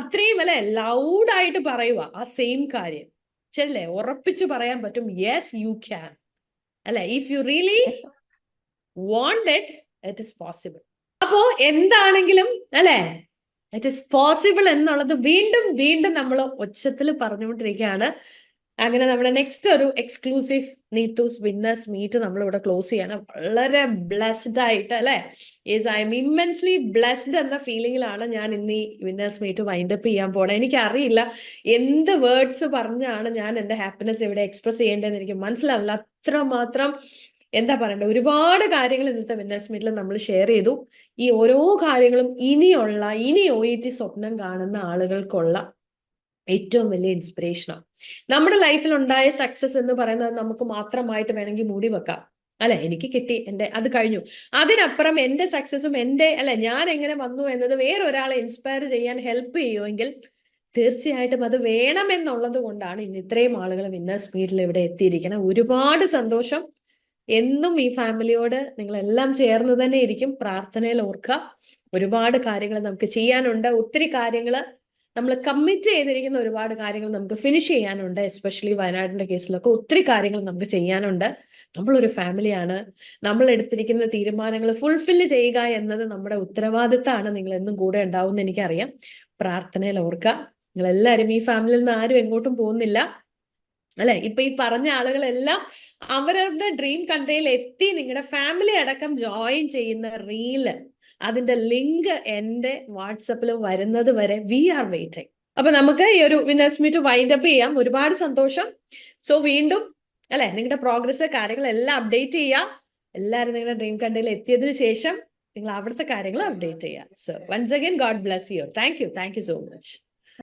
അത്രയും അല്ലെ ലൗഡായിട്ട് പറയുക ആ സെയിം കാര്യം ശരിയല്ലേ? ഉറപ്പിച്ചു പറയാൻ പറ്റും, യെസ് യു ക്യാൻ അല്ലെ. If you really want it, it is possible. അപ്പോ എന്താണെങ്കിലും അല്ലെ ഇറ്റ് ഇസ് പോസിബിൾ എന്നുള്ളത് വീണ്ടും നമ്മൾ ഒച്ചത്തിൽ പറഞ്ഞുകൊണ്ടിരിക്കുകയാണ്. അങ്ങനെ നമ്മുടെ നെക്സ്റ്റ് ഒരു എക്സ്ക്ലൂസീവ് നീത്തൂസ് വിന്നേഴ്സ് മീറ്റ് നമ്മളിവിടെ ക്ലോസ് ചെയ്യാണ്. വളരെ ബ്ലെസ്ഡ് ആയിട്ട് അല്ലെ, yes I M immensely blessed എന്ന ഫീലിംഗിലാണ് ഞാൻ ഇന്ന് ഈ വിന്നേഴ്സ് മീറ്റ് വൈൻഡപ്പ് ചെയ്യാൻ പോണേ. എനിക്കറിയില്ല എന്ത് വേർഡ്സ് പറഞ്ഞാണ് ഞാൻ എൻ്റെ ഹാപ്പിനെസ് ഇവിടെ എക്സ്പ്രസ് ചെയ്യേണ്ടതെന്ന് എനിക്ക് മനസ്സിലാവില്ല. അത്രമാത്രം എന്താ പറയണ്ടേ, ഒരുപാട് കാര്യങ്ങൾ ഇന്നത്തെ വിന്നേഴ്സ് മീറ്റിൽ നമ്മൾ ഷെയർ ചെയ്തു. ഈ ഓരോ കാര്യങ്ങളും ഇനി OET സ്വപ്നം കാണുന്ന ആളുകൾക്കുള്ള ഏറ്റവും വലിയ ഇൻസ്പിറേഷനാണ്. നമ്മുടെ ലൈഫിൽ ഉണ്ടായ സക്സസ് എന്ന് പറയുന്നത് നമുക്ക് മാത്രമായിട്ട് വേണമെങ്കിൽ മൂടി വെക്കാം അല്ലെ. എനിക്ക് കിട്ടി, അത് കഴിഞ്ഞു. അതിനപ്പുറം എൻ്റെ സക്സസും ഞാൻ എങ്ങനെ വന്നു എന്നത് വേറൊരാളെ ഇൻസ്പയർ ചെയ്യാൻ ഹെൽപ്പ് ചെയ്യുമെങ്കിൽ തീർച്ചയായിട്ടും അത് വേണമെന്നുള്ളത് കൊണ്ടാണ് ഇന്ന് ഇത്രയും ആളുകൾ വിന്നേഴ്സ് മീറ്റിൽ ഇവിടെ എത്തിയിരിക്കണം. ഒരുപാട് സന്തോഷം. എന്നും ഈ ഫാമിലിയോട് നിങ്ങളെല്ലാം ചേർന്ന് തന്നെ ഇരിക്കും. പ്രാർത്ഥനയിൽ ഓർക്കുക, ഒരുപാട് കാര്യങ്ങൾ നമുക്ക് ചെയ്യാനുണ്ട്. ഒത്തിരി കാര്യങ്ങൾ നമ്മൾ കമ്മിറ്റ് ചെയ്തിരിക്കുന്ന ഒരുപാട് കാര്യങ്ങൾ നമുക്ക് ഫിനിഷ് ചെയ്യാനുണ്ട്. എസ്പെഷ്യലി വയനാടിന്റെ കേസിലൊക്കെ ഒത്തിരി കാര്യങ്ങൾ നമുക്ക് ചെയ്യാനുണ്ട്. നമ്മളൊരു ഫാമിലിയാണ്. നമ്മൾ എടുത്തിരിക്കുന്ന തീരുമാനങ്ങൾ ഫുൾഫില്ല് ചെയ്യുക എന്നത് നമ്മുടെ ഉത്തരവാദിത്തമാണ്. നിങ്ങൾ എന്നും കൂടെ ഉണ്ടാവും എനിക്കറിയാം. പ്രാർത്ഥനയിൽ ഓർക്കുക. നിങ്ങളെല്ലാവരും ഈ ഫാമിലിയിൽ നിന്ന് ആരും എങ്ങോട്ടും പോകുന്നില്ല അല്ലെ. ഇപ്പൊ ഈ പറഞ്ഞ ആളുകളെല്ലാം അവരവരുടെ ഡ്രീം കൺട്രിയിൽ എത്തി നിങ്ങളുടെ ഫാമിലി അടക്കം ജോയിൻ ചെയ്യുന്ന റീല്, അതിന്റെ ലിങ്ക് എന്റെ വാട്സപ്പിൽ വരുന്നത് വരെ വി ആർ വെയിറ്റിംഗ്. അപ്പൊ നമുക്ക് ഈ ഒരു വിന്നേഴ്സ് മീറ്റ് വൈൻഡപ്പ് ചെയ്യാം. ഒരുപാട് സന്തോഷം. സോ വീണ്ടും അല്ലെ നിങ്ങളുടെ പ്രോഗ്രസ് കാര്യങ്ങളെല്ലാം അപ്ഡേറ്റ് ചെയ്യുക. എല്ലാവരും നിങ്ങളുടെ ഡ്രീം കൺട്രിയിൽ എത്തിയതിനു ശേഷം നിങ്ങൾ അവിടുത്തെ കാര്യങ്ങൾ അപ്ഡേറ്റ് ചെയ്യുക. So once again God bless you. Thank you so much.